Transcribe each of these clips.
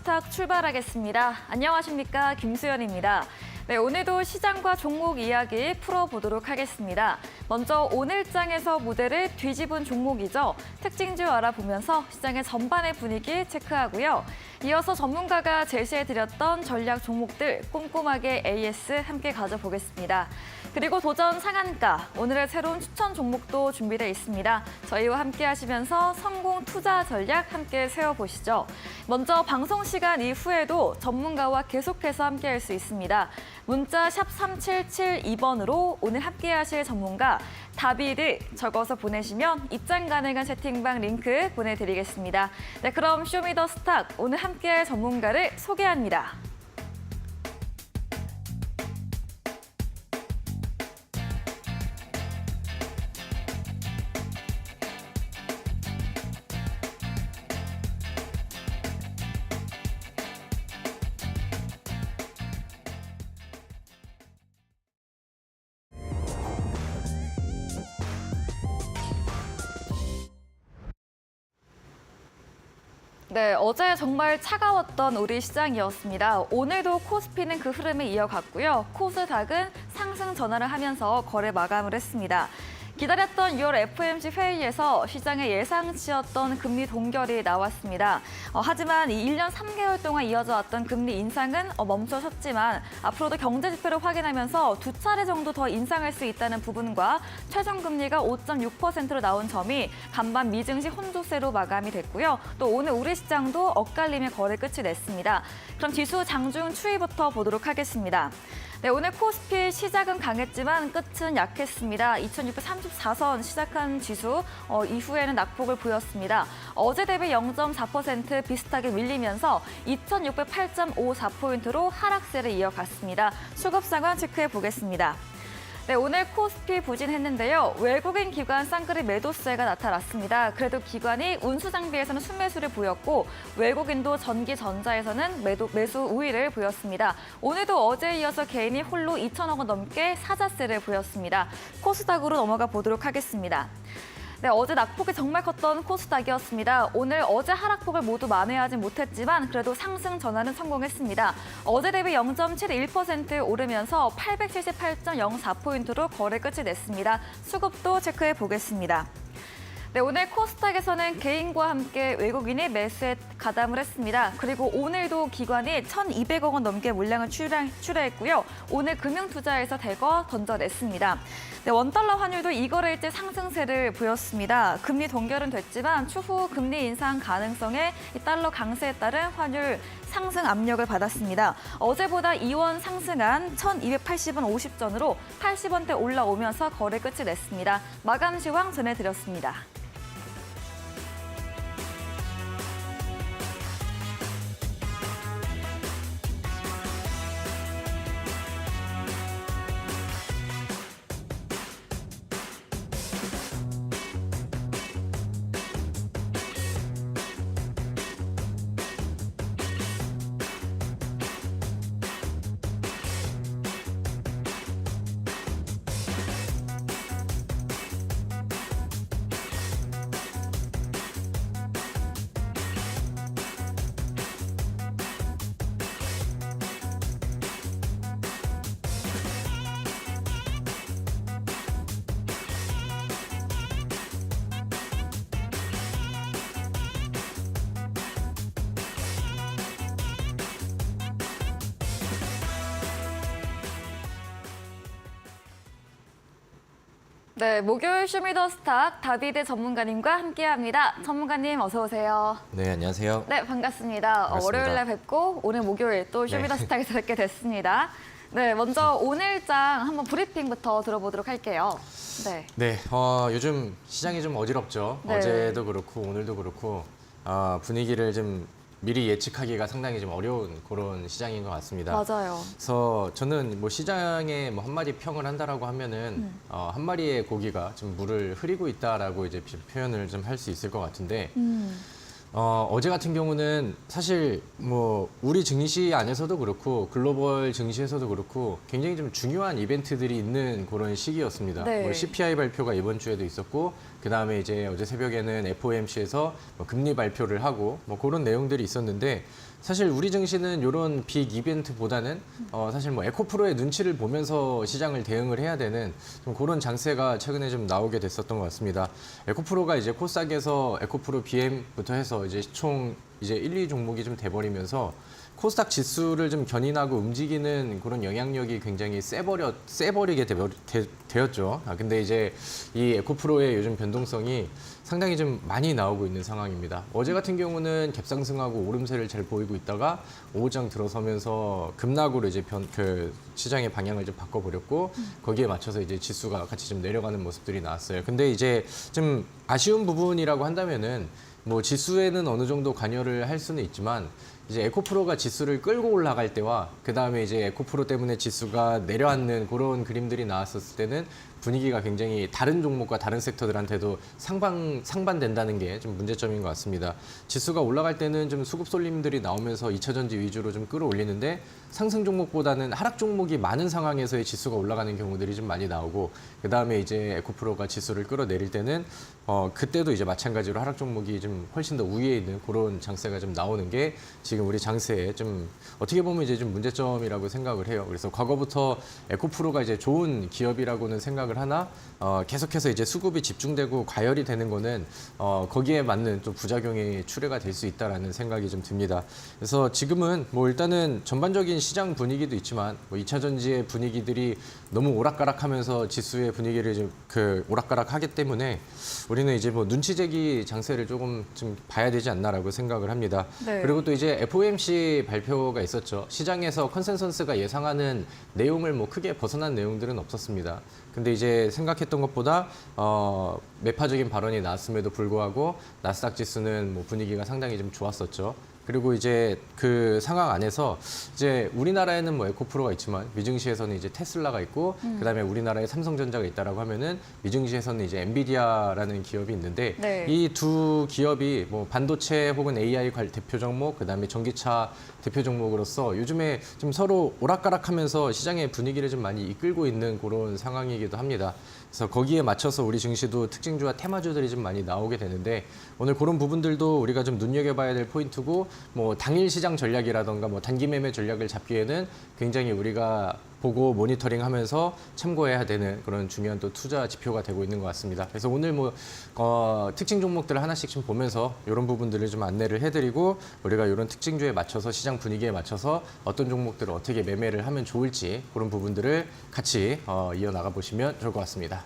슈미더스탁 출발하겠습니다. 안녕하십니까, 김수연입니다. 네, 오늘도 시장과 종목 이야기 풀어보도록 하겠습니다. 먼저 오늘장에서 무대를 뒤집은 종목이죠. 특징주 알아보면서 시장의 전반의 분위기 체크하고요. 이어서 전문가가 제시해드렸던 전략 종목들 꼼꼼하게 AS 함께 가져보겠습니다. 그리고 도전 상한가, 오늘의 새로운 추천 종목도 준비되어 있습니다. 저희와 함께 하시면서 성공 투자 전략 함께 세워보시죠. 먼저 방송 시간 이후에도 전문가와 계속해서 함께할 수 있습니다. 문자 샵 3772번으로 오늘 함께하실 전문가 다비드 적어서 보내시면 입장 가능한 채팅방 링크 보내드리겠습니다. 네, 그럼 쇼미더스탁 오늘 함께할 전문가를 소개합니다. 네, 어제 정말 차가웠던 우리 시장이었습니다. 오늘도 코스피는 그 흐름을 이어갔고요. 코스닥은 상승 전환을 하면서 거래 마감을 했습니다. 기다렸던 6월 FOMC 회의에서 시장의 예상치였던 금리 동결이 나왔습니다. 하지만 이 1년 3개월 동안 이어져 왔던 금리 인상은 멈춰섰지만 앞으로도 경제 지표를 확인하면서 두 차례 정도 더 인상할 수 있다는 부분과 최종 금리가 5.6%로 나온 점이 반반 미증시 혼조세로 마감이 됐고요. 또 오늘 우리 시장도 엇갈림의 거래 끝이 냈습니다. 그럼 지수 장중 추이부터 보도록 하겠습니다. 네, 오늘 코스피 시작은 강했지만 끝은 약했습니다. 2634선 시작한 지수 이후에는 낙폭을 보였습니다. 어제 대비 0.4% 비슷하게 밀리면서 2608.54포인트로 하락세를 이어갔습니다. 수급 상황 체크해 보겠습니다. 네, 오늘 코스피 부진했는데요. 외국인 기관 쌍끌이 매도세가 나타났습니다. 그래도 기관이 운수 장비에서는 순매수를 보였고 외국인도 전기 전자에서는 매수 우위를 보였습니다. 오늘도 어제에 이어서 개인이 홀로 2천억 원 넘게 사자세를 보였습니다. 코스닥으로 넘어가 보도록 하겠습니다. 네, 어제 낙폭이 정말 컸던 코스닥이었습니다. 오늘 어제 하락폭을 모두 만회하진 못했지만 그래도 상승 전환은 성공했습니다. 어제 대비 0.71% 오르면서 878.04포인트로 거래 끝이 냈습니다. 수급도 체크해 보겠습니다. 네, 오늘 코스닥에서는 개인과 함께 외국인이 매수에 가담을 했습니다. 그리고 오늘도 기관이 1,200억 원 넘게 물량을 출하했고요. 오늘 금융투자에서 대거 던져냈습니다. 네, 원달러 환율도 이거래일째 상승세를 보였습니다. 금리 동결은 됐지만 추후 금리 인상 가능성에 달러 강세에 따른 환율 상승 압력을 받았습니다. 어제보다 2원 상승한 1,280원 50전으로 80원대 올라오면서 거래 끝이 냈습니다. 마감 시황 전해드렸습니다. 네, 목요일 쇼미더스탁 다비드 전문가님과 함께합니다. 전문가님 어서 오세요. 네, 안녕하세요. 네, 반갑습니다. 반갑습니다. 월요일에 뵙고 오늘 목요일 또 쇼미더스탁에서 뵙게 됐습니다. 네, 먼저 오늘장 한번 브리핑부터 들어보도록 할게요. 네. 네, 요즘 시장이 좀 어지럽죠. 네. 어제도 그렇고 오늘도 그렇고 분위기를 좀 미리 예측하기가 상당히 좀 어려운 그런 시장인 것 같습니다. 맞아요. 그래서 저는 뭐 시장에 뭐 한 마리 평을 한다라고 하면은 한 마리의 고기가 좀 물을 흐리고 있다라고 이제 표현을 좀 할 수 있을 것 같은데 어제 같은 경우는 사실 뭐 우리 증시 안에서도 그렇고 글로벌 증시에서도 그렇고 굉장히 좀 중요한 이벤트들이 있는 그런 시기였습니다. 네. 뭐 CPI 발표가 이번 주에도 있었고 그다음에 이제 어제 새벽에는 FOMC에서 뭐 금리 발표를 하고 뭐 그런 내용들이 있었는데 사실 우리 증시는 이런 빅 이벤트보다는 사실 뭐 에코프로의 눈치를 보면서 시장을 대응을 해야 되는 좀 그런 장세가 최근에 좀 나오게 됐었던 것 같습니다. 에코프로가 이제 코스닥에서 에코프로 BM부터 해서 이제 총 이제 1, 2 종목이 좀 돼버리면서 코스닥 지수를 좀 견인하고 움직이는 그런 영향력이 굉장히 세버리게 되었죠. 근데 이제 이 에코프로의 요즘 변동성이 상당히 좀 많이 나오고 있는 상황입니다. 어제 같은 경우는 갭상승하고 오름세를 잘 보이고 있다가 오후장 들어서면서 급락으로 이제 그 시장의 방향을 좀 바꿔버렸고 거기에 맞춰서 이제 지수가 같이 좀 내려가는 모습들이 나왔어요. 근데 이제 좀 아쉬운 부분이라고 한다면은 뭐 지수에는 어느 정도 관여를 할 수는 있지만 이제 에코프로가 지수를 끌고 올라갈 때와 그 다음에 이제 에코프로 때문에 지수가 내려앉는 그런 그림들이 나왔었을 때는 분위기가 굉장히 다른 종목과 다른 섹터들한테도 상반된다는 게 좀 문제점인 것 같습니다. 지수가 올라갈 때는 좀 수급 쏠림들이 나오면서 2차 전지 위주로 좀 끌어올리는데 상승 종목보다는 하락 종목이 많은 상황에서의 지수가 올라가는 경우들이 좀 많이 나오고 그 다음에 이제 에코프로가 지수를 끌어내릴 때는 그때도 이제 마찬가지로 하락 종목이 좀 훨씬 더 우위에 있는 그런 장세가 좀 나오는 게 지금 우리 장세에 좀 어떻게 보면 이제 좀 문제점이라고 생각을 해요. 그래서 과거부터 에코프로가 이제 좋은 기업이라고는 생각을 하나 계속해서 이제 수급이 집중되고 과열이 되는 거는 거기에 맞는 좀 부작용이 출해가 될 수 있다라는 생각이 좀 듭니다. 그래서 지금은 뭐 일단은 전반적인 시장 분위기도 있지만 뭐 2차 전지의 분위기들이 너무 오락가락하면서 지수의 분위기를 좀 오락가락하기 때문에 우리는 이제 뭐 눈치재기 장세를 조금 좀 봐야 되지 않나라고 생각을 합니다. 네. 그리고 또 이제 FOMC 발표가 있었죠. 시장에서 컨센서스가 예상하는 내용을 뭐 크게 벗어난 내용들은 없었습니다. 근데 이제 생각했던 것보다 매파적인 발언이 나왔음에도 불구하고 나스닥 지수는 뭐 분위기가 상당히 좀 좋았었죠. 그리고 이제 그 상황 안에서 이제 우리나라에는 뭐 에코프로가 있지만 미증시에서는 이제 테슬라가 있고 그다음에 우리나라에 삼성전자가 있다라고 하면은 미증시에서는 이제 엔비디아라는 기업이 있는데 네. 이 두 기업이 뭐 반도체 혹은 AI 대표 종목 그다음에 전기차 대표 종목으로서 요즘에 좀 서로 오락가락하면서 시장의 분위기를 좀 많이 이끌고 있는 그런 상황이기도 합니다. 그래서 거기에 맞춰서 우리 증시도 특징주와 테마주들이 좀 많이 나오게 되는데 오늘 그런 부분들도 우리가 좀 눈여겨봐야 될 포인트고 뭐 당일 시장 전략이라던가 뭐 단기 매매 전략을 잡기에는 굉장히 우리가 보고 모니터링하면서 참고해야 되는 그런 중요한 또 투자 지표가 되고 있는 것 같습니다. 그래서 오늘 뭐 특징 종목들을 하나씩 좀 보면서 이런 부분들을 좀 안내를 해드리고 우리가 이런 특징주에 맞춰서 시장 분위기에 맞춰서 어떤 종목들을 어떻게 매매를 하면 좋을지 그런 부분들을 같이 이어나가 보시면 좋을 것 같습니다.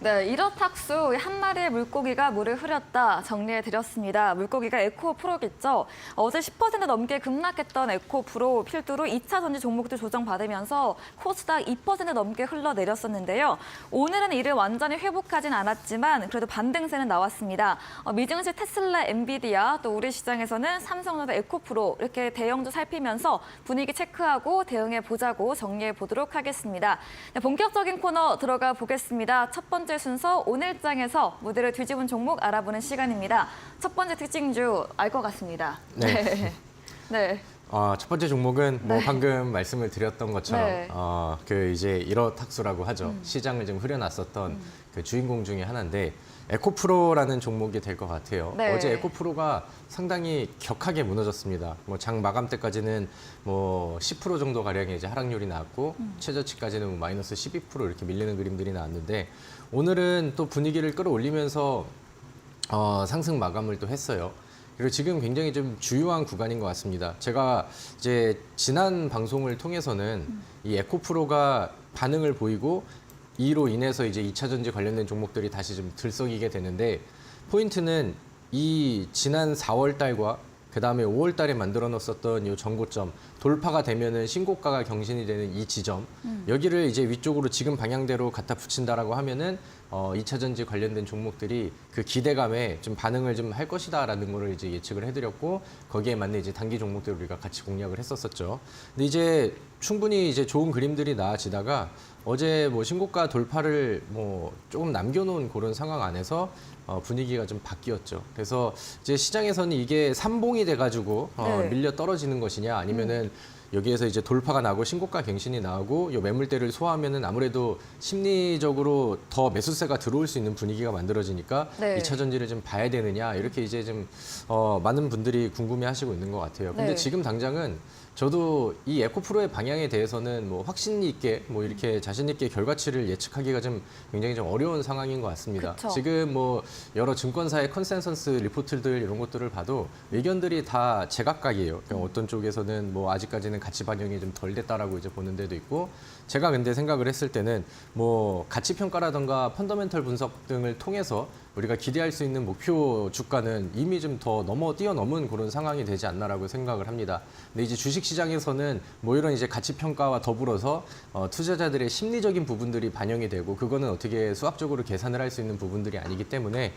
네, 이렇탁수 한 마리의 물고기가 물을 흐렸다 정리해드렸습니다. 물고기가 에코프로겠죠. 어제 10% 넘게 급락했던 에코프로 필두로 2차 전지 종목도 조정받으면서 코스닥 2% 넘게 흘러내렸었는데요. 오늘은 이를 완전히 회복하진 않았지만 그래도 반등세는 나왔습니다. 미증시 테슬라, 엔비디아, 또 우리 시장에서는 삼성전자, 에코프로 이렇게 대형주 살피면서 분위기 체크하고 대응해보자고 정리해보도록 하겠습니다. 네, 본격적인 코너 들어가 보겠습니다. 첫 번째 순서 오늘장에서 무대를 뒤집은 종목 알아보는 시간입니다. 첫 번째 특징주 알 것 같습니다. 네. 네. 첫 번째 종목은 뭐 네. 방금 말씀을 드렸던 것처럼 네. 그 이제 일어탁수라고 하죠. 시장을 좀 흐려놨었던 그 주인공 중에 하나인데 에코프로라는 종목이 될 것 같아요. 네. 어제 에코프로가 상당히 격하게 무너졌습니다. 뭐 장 마감 때까지는 뭐 10% 정도 가량의 이제 하락률이 나왔고 최저치까지는 뭐 마이너스 12% 이렇게 밀리는 그림들이 나왔는데 오늘은 또 분위기를 끌어올리면서 상승 마감을 또 했어요. 그리고 지금 굉장히 좀 주요한 구간인 것 같습니다. 제가 이제 지난 방송을 통해서는 이 에코프로가 반응을 보이고 이로 인해서 이제 2차 전지 관련된 종목들이 다시 좀 들썩이게 되는데 포인트는 이 지난 4월 달과 그 다음에 5월 달에 만들어 놨었던 이 전고점 돌파가 되면은 신고가가 경신이 되는 이 지점 여기를 이제 위쪽으로 지금 방향대로 갖다 붙인다라고 하면은 2차 전지 관련된 종목들이 그 기대감에 좀 반응을 좀 할 것이다라는 거를 이제 예측을 해드렸고 거기에 맞는 이제 단기 종목들을 우리가 같이 공략을 했었었죠. 근데 이제 충분히 이제 좋은 그림들이 나아지다가 어제 뭐 신고가 돌파를 뭐 조금 남겨놓은 그런 상황 안에서 분위기가 좀 바뀌었죠. 그래서 이제 시장에서는 이게 삼봉이 돼가지고 네. 밀려 떨어지는 것이냐 아니면은 여기에서 이제 돌파가 나고 신고가 갱신이 나오고 이 매물대를 소화하면은 아무래도 심리적으로 더 매수세가 들어올 수 있는 분위기가 만들어지니까 네. 2차 전지를 좀 봐야 되느냐 이렇게 이제 좀 많은 분들이 궁금해하시고 있는 것 같아요. 근데 네. 지금 당장은 저도 이 에코프로의 방향에 대해서는 뭐 확신 있게 뭐 이렇게 자신 있게 결과치를 예측하기가 좀 굉장히 좀 어려운 상황인 것 같습니다. 그쵸. 지금 뭐 여러 증권사의 컨센서스 리포트들 이런 것들을 봐도 의견들이 다 제각각이에요. 그러니까 어떤 쪽에서는 뭐 아직까지는 가치 반영이 좀 덜 됐다라고 이제 보는 데도 있고, 제가 근데 생각을 했을 때는 뭐 가치 평가라든가 펀더멘털 분석 등을 통해서 우리가 기대할 수 있는 목표 주가는 이미 좀 더 뛰어넘은 그런 상황이 되지 않나라고 생각을 합니다. 근데 이제 주식 시장에서는 뭐 이런 이제 가치 평가와 더불어서 투자자들의 심리적인 부분들이 반영이 되고, 그거는 어떻게 수학적으로 계산을 할 수 있는 부분들이 아니기 때문에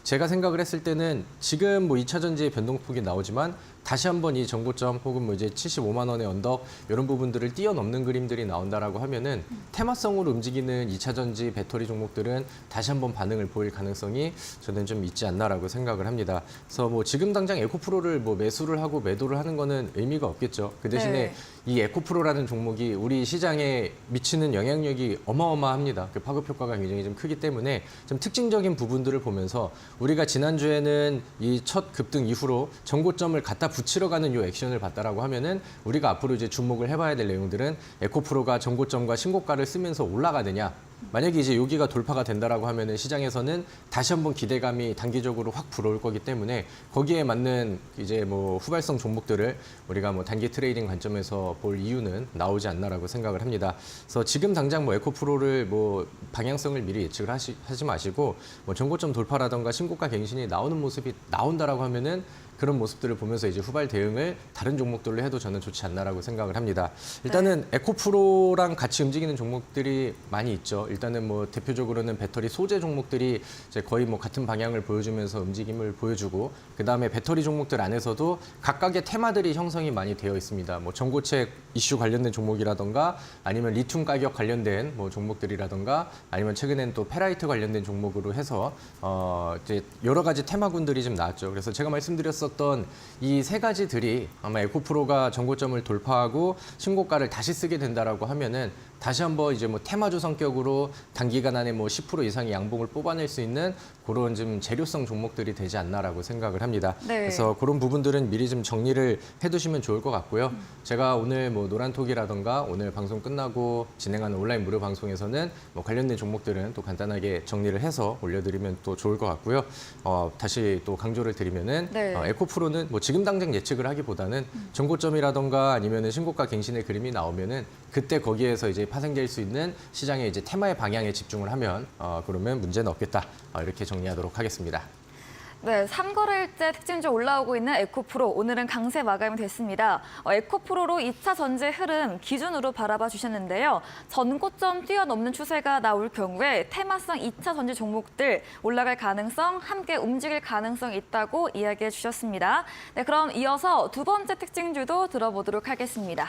제가 생각을 했을 때는 지금 뭐 2차 전지의 변동폭이 나오지만 다시 한번 이 정고점 혹은 뭐 이제 75만 원의 언덕 이런 부분들을 뛰어넘는 그림들이 나온다라고 하면은 테마성으로 움직이는 2차 전지 배터리 종목들은 다시 한번 반응을 보일 가능성이 저는 좀 있지 않나라고 생각을 합니다. 그래서 뭐 지금 당장 에코프로를 뭐 매수를 하고 매도를 하는 거는 의미가 없겠죠. 그 대신에 네. 이 에코프로라는 종목이 우리 시장에 미치는 영향력이 어마어마합니다. 그 파급 효과가 굉장히 좀 크기 때문에 좀 특징적인 부분들을 보면서 우리가 지난주에는 이 첫 급등 이후로 정고점을 갖다 붙이러 가는 요 액션을 봤다라고 하면은 우리가 앞으로 이제 주목을 해봐야 될 내용들은 에코프로가 정고점과 신고가를 쓰면서 올라가느냐, 만약에 이제 여기가 돌파가 된다라고 하면은 시장에서는 다시 한번 기대감이 단기적으로 확 불어올 거기 때문에 거기에 맞는 이제 뭐 후발성 종목들을 우리가 뭐 단기 트레이딩 관점에서 볼 이유는 나오지 않나라고 생각을 합니다. 그래서 지금 당장 뭐 에코프로를 뭐 방향성을 미리 예측을 하지 마시고 뭐 정고점 돌파라던가 신고가 갱신이 나오는 모습이 나온다라고 하면은 그런 모습들을 보면서 이제 후발 대응을 다른 종목들로 해도 저는 좋지 않나라고 생각을 합니다. 일단은 에코프로랑 같이 움직이는 종목들이 많이 있죠. 일단은 뭐 대표적으로는 배터리 소재 종목들이 이제 거의 뭐 같은 방향을 보여주면서 움직임을 보여주고, 그 다음에 배터리 종목들 안에서도 각각의 테마들이 형성이 많이 되어 있습니다. 뭐 전고체 이슈 관련된 종목이라던가 아니면 리튬 가격 관련된 뭐 종목들이라던가 아니면 최근엔 또 페라이트 관련된 종목으로 해서 이제 여러 가지 테마군들이 좀 나왔죠. 그래서 제가 말씀드렸었던 이 세 가지들이 아마 에코프로가 정고점을 돌파하고 신고가를 다시 쓰게 된다라고 하면은 다시 한번 이제 뭐 테마주 성격으로 단기간 안에 뭐 10% 이상의 양봉을 뽑아낼 수 있는 그런 좀 재료성 종목들이 되지 않나라고 생각을 합니다. 네. 그래서 그런 부분들은 미리 좀 정리를 해두시면 좋을 것 같고요. 제가 오늘 뭐 노란톡이라던가 오늘 방송 끝나고 진행하는 온라인 무료 방송에서는 뭐 관련된 종목들은 또 간단하게 정리를 해서 올려드리면 또 좋을 것 같고요. 다시 또 강조를 드리면은 네. 에코프로는 뭐 지금 당장 예측을 하기보다는 정고점이라던가 아니면은 신고가 갱신의 그림이 나오면은 그때 거기에서 이제 파생될 수 있는 시장의 이제 테마의 방향에 집중을 하면 그러면 문제는 없겠다. 이렇게 정리하도록 하겠습니다. 네, 3거래일째 특징주 올라오고 있는 에코프로, 오늘은 강세 마감이 됐습니다. 에코프로로 2차 전지 흐름 기준으로 바라봐 주셨는데요. 전고점 뛰어넘는 추세가 나올 경우에 테마성 2차 전지 종목들 올라갈 가능성, 함께 움직일 가능성이 있다고 이야기해 주셨습니다. 네, 그럼 이어서 두 번째 특징주도 들어보도록 하겠습니다.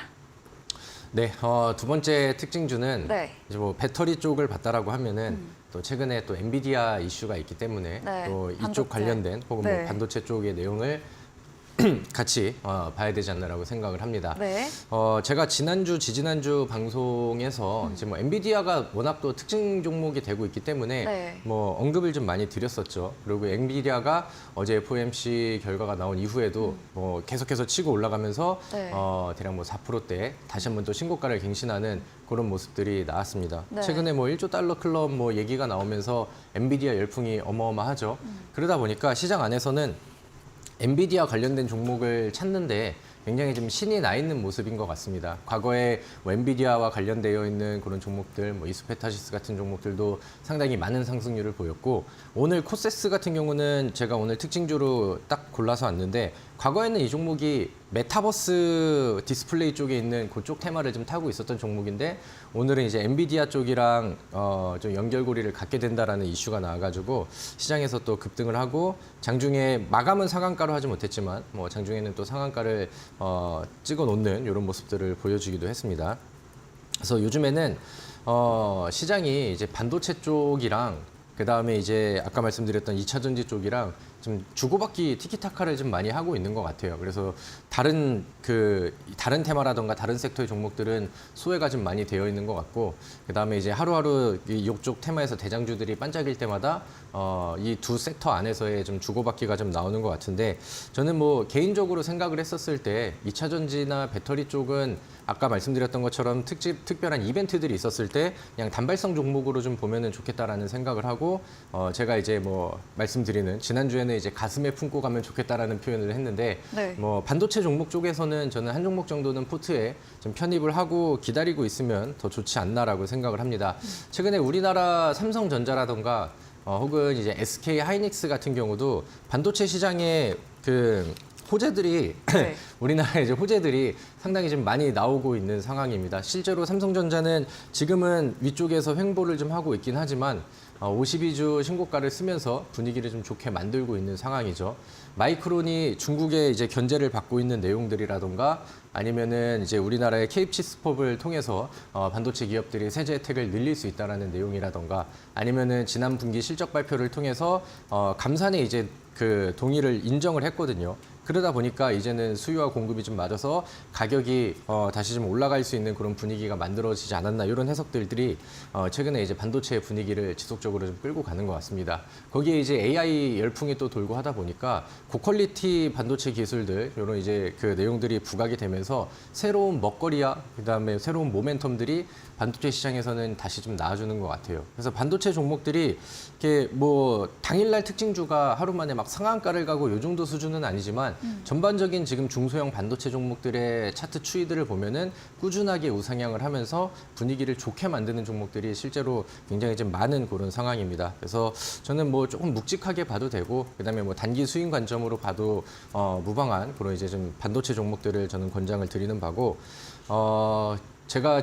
네, 두 번째 특징주는 네. 이제 뭐 배터리 쪽을 봤다라고 하면은 또 최근에 또 엔비디아 이슈가 있기 때문에 네, 또 이쪽 반도체. 관련된 혹은 네. 뭐 반도체 쪽의 내용을 같이 봐야 되지 않나라고 생각을 합니다. 네. 제가 지난주, 지지난주 방송에서 이제 뭐 엔비디아가 워낙 또 특징 종목이 되고 있기 때문에 네. 뭐 언급을 좀 많이 드렸었죠. 그리고 엔비디아가 어제 FOMC 결과가 나온 이후에도 뭐 계속해서 치고 올라가면서 네. 대략 뭐 4%대 다시 한번 또 신고가를 갱신하는 그런 모습들이 나왔습니다. 네. 최근에 뭐 1조 달러 클럽 뭐 얘기가 나오면서 엔비디아 열풍이 어마어마하죠. 그러다 보니까 시장 안에서는 엔비디아 관련된 종목을 찾는데 굉장히 좀 신이 나 있는 모습인 것 같습니다. 과거에 뭐 엔비디아와 관련되어 있는 그런 종목들, 뭐 이수페타시스 같은 종목들도 상당히 많은 상승률을 보였고, 오늘 코세스 같은 경우는 제가 오늘 특징주로 딱 골라서 왔는데, 과거에는 이 종목이 메타버스 디스플레이 쪽에 있는 그쪽 테마를 좀 타고 있었던 종목인데, 오늘은 이제 엔비디아 쪽이랑 좀 연결고리를 갖게 된다라는 이슈가 나와가지고 시장에서 또 급등을 하고, 장중에 마감은 상한가로 하지 못했지만 뭐 장중에는 또 상한가를 찍어 놓는 이런 모습들을 보여주기도 했습니다. 그래서 요즘에는 시장이 이제 반도체 쪽이랑 그 다음에 이제 아까 말씀드렸던 2차 전지 쪽이랑 좀 주고받기 티키타카를 좀 많이 하고 있는 것 같아요. 그래서 다른 테마라던가 다른 섹터의 종목들은 소외가 좀 많이 되어 있는 것 같고, 그다음에 이제 하루하루 이쪽 테마에서 대장주들이 반짝일 때마다 이 두 섹터 안에서의 좀 주고받기가 좀 나오는 것 같은데, 저는 뭐 개인적으로 생각을 했었을 때 2차 전지나 배터리 쪽은 아까 말씀드렸던 것처럼 특별한 이벤트들이 있었을 때 그냥 단발성 종목으로 좀 보면은 좋겠다라는 생각을 하고, 제가 이제 뭐 말씀드리는 지난주에는 이제 가슴에 품고 가면 좋겠다라는 표현을 했는데, 네. 뭐 반도체 종목 쪽에서는 저는 한 종목 정도는 포트에 좀 편입을 하고 기다리고 있으면 더 좋지 않나라고 생각을 합니다. 최근에 우리나라 삼성전자라던가 혹은 이제 SK 하이닉스 같은 경우도 반도체 시장에 호재들이 네. 우리나라의 이제 호재들이 상당히 좀 많이 나오고 있는 상황입니다. 실제로 삼성전자는 지금은 위쪽에서 횡보를 좀 하고 있긴 하지만 52주 신고가를 쓰면서 분위기를 좀 좋게 만들고 있는 상황이죠. 마이크론이 중국의 이제 견제를 받고 있는 내용들이라던가 아니면은 이제 우리나라의 K칩스법을 통해서 반도체 기업들이 세제 혜택을 늘릴 수 있다라는 내용이라던가, 아니면은 지난 분기 실적 발표를 통해서 감산에 이제 동의를 인정을 했거든요. 그러다 보니까 이제는 수요와 공급이 좀 맞아서 가격이 다시 좀 올라갈 수 있는 그런 분위기가 만들어지지 않았나, 이런 해석들이 최근에 이제 반도체의 분위기를 지속적으로 좀 끌고 가는 것 같습니다. 거기에 이제 AI 열풍이 또 돌고 하다 보니까 고퀄리티 반도체 기술들, 이런 이제 내용들이 부각이 되면서 새로운 먹거리와 그다음에 새로운 모멘텀들이 반도체 시장에서는 다시 좀 나와주는 것 같아요. 그래서 반도체 종목들이 이렇게 뭐 당일날 특징주가 하루 만에 막 상한가를 가고 요 정도 수준은 아니지만, 전반적인 지금 중소형 반도체 종목들의 차트 추이들을 보면은 꾸준하게 우상향을 하면서 분위기를 좋게 만드는 종목들이 실제로 굉장히 좀 많은 그런 상황입니다. 그래서 저는 뭐 조금 묵직하게 봐도 되고, 그다음에 뭐 단기 수익 관점으로 봐도 무방한 그런 이제 좀 반도체 종목들을 저는 권장을 드리는 바고, 제가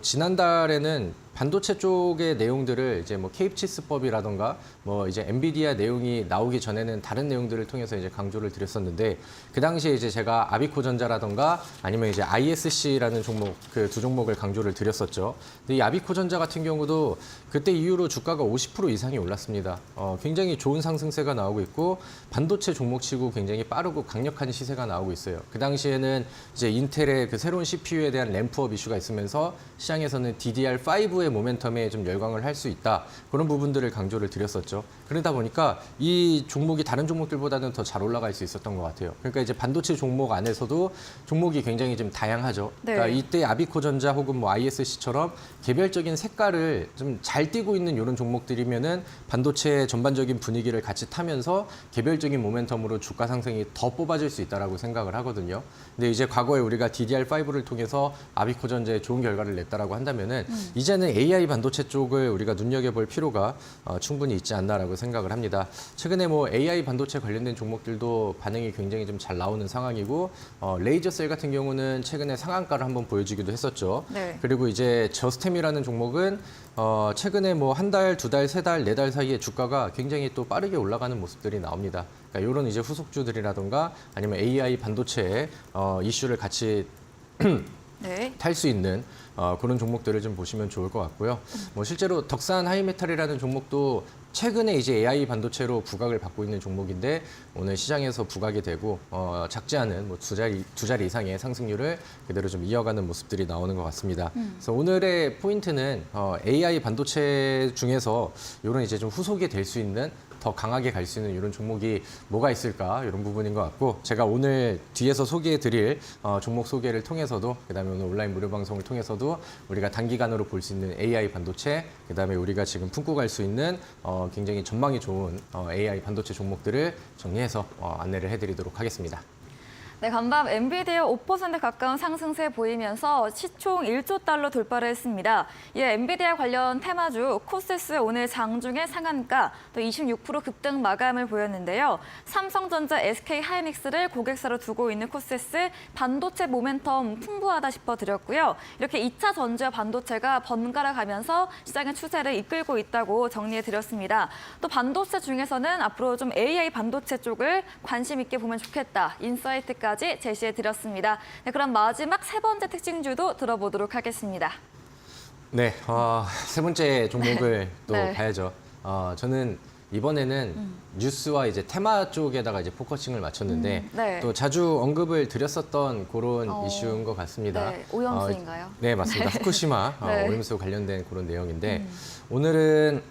지난달에는 반도체 쪽의 내용들을 이제 뭐 케이프치스법이라던가 뭐 이제 엔비디아 내용이 나오기 전에는 다른 내용들을 통해서 이제 강조를 드렸었는데, 그 당시에 이제 제가 아비코전자라던가 아니면 이제 ISC라는 종목, 두 종목을 강조를 드렸었죠. 근데 이 아비코전자 같은 경우도 그때 이후로 주가가 50% 이상이 올랐습니다. 굉장히 좋은 상승세가 나오고 있고, 반도체 종목치고 굉장히 빠르고 강력한 시세가 나오고 있어요. 그 당시에는 이제 인텔의 새로운 CPU에 대한 램프업 이슈가 있으면서 시장에서는 DDR5의 모멘텀에 좀 열광을 할 수 있다, 그런 부분들을 강조를 드렸었죠. 그러다 보니까 이 종목이 다른 종목들보다는 더 잘 올라갈 수 있었던 것 같아요. 그러니까 이제 반도체 종목 안에서도 종목이 굉장히 좀 다양하죠. 네. 그러니까 이때 아비코전자 혹은 뭐 ISC처럼 개별적인 색깔을 좀 잘 띄고 있는 이런 종목들이면은 반도체 전반적인 분위기를 같이 타면서 개별적인 모멘텀으로 주가 상승이 더 뽑아질 수 있다라고 생각을 하거든요. 근데 이제 과거에 우리가 DDR5를 통해서 아비코전자에 좋은 결과를 냈다라고 한다면은 이제는 AI 반도체 쪽을 우리가 눈여겨볼 필요가 충분히 있지 않나라고 생각을 합니다. 최근에 뭐 AI 반도체 관련된 종목들도 반응이 굉장히 좀 잘 나오는 상황이고, 레이저셀 같은 경우는 최근에 상한가를 한번 보여주기도 했었죠. 네. 그리고 이제 저스템이라는 종목은 최근에 뭐 한 달, 두 달, 세 달, 네 달 사이에 주가가 굉장히 또 빠르게 올라가는 모습들이 나옵니다. 그러니까 이런 이제 후속주들이라던가 아니면 AI 반도체의 이슈를 같이 네. 탈 수 있는 그런 종목들을 좀 보시면 좋을 것 같고요. 뭐 실제로 덕산 하이메탈이라는 종목도 최근에 이제 AI 반도체로 부각을 받고 있는 종목인데, 오늘 시장에서 부각이 되고 작지 않은 뭐 두 자리 이상의 상승률을 그대로 좀 이어가는 모습들이 나오는 것 같습니다. 그래서 오늘의 포인트는 AI 반도체 중에서 이런 이제 좀 후속이 될 수 있는, 더 강하게 갈 수 있는 이런 종목이 뭐가 있을까, 이런 부분인 것 같고, 제가 오늘 뒤에서 소개해드릴 종목 소개를 통해서도, 그다음에 오늘 온라인 무료 방송을 통해서도 우리가 단기간으로 볼 수 있는 AI 반도체, 그다음에 우리가 지금 품고 갈 수 있는 굉장히 전망이 좋은 AI 반도체 종목들을 정리해서 안내를 해드리도록 하겠습니다. 네, 간밤 엔비디아 5% 가까운 상승세 보이면서 시총 1조 달러 돌파를 했습니다. 이에 엔비디아 관련 테마주 코세스 오늘 장중에 상한가 또 26% 급등 마감을 보였는데요. 삼성전자, SK 하이닉스를 고객사로 두고 있는 코세스 반도체 모멘텀 풍부하다 싶어드렸고요. 이렇게 2차 전지와 반도체가 번갈아 가면서 시장의 추세를 이끌고 있다고 정리해드렸습니다. 또 반도체 중에서는 앞으로 좀 AI 반도체 쪽을 관심 있게 보면 좋겠다, 인사이트까지 제시해드렸습니다. 네, 그럼 마지막 세 번째 특징주도 들어보도록 하겠습니다. 네, 세 번째 종목을 또 네. 봐야죠. 저는 이번에는 뉴스와 이제 테마 쪽에다가 이제 포커싱을 맞췄는데 네. 또 자주 언급을 드렸었던 그런 어, 이슈인 것 같습니다. 네, 오염수인가요? 네, 맞습니다. 후쿠시마 네. 오염수 관련된 그런 내용인데 오늘은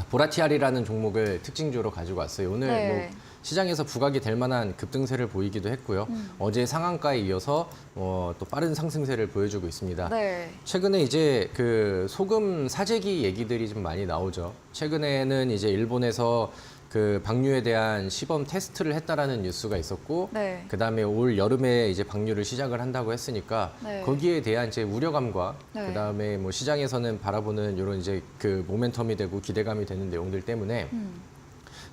보라티알이라는 종목을 특징주로 가지고 왔어요. 오늘 네. 뭐 시장에서 부각이 될 만한 급등세를 보이기도 했고요. 어제 상한가에 이어서 또 빠른 상승세를 보여주고 있습니다. 네. 최근에 이제 그 소금 사재기 얘기들이 좀 많이 나오죠. 최근에는 이제 일본에서 그 방류에 대한 시범 테스트를 했다라는 뉴스가 있었고, 네. 그다음에 올 여름에 이제 방류를 시작을 한다고 했으니까 네. 거기에 대한 이제 우려감과 네. 그다음에 뭐 시장에서는 바라보는 이런 이제 그 모멘텀이 되고 기대감이 되는 내용들 때문에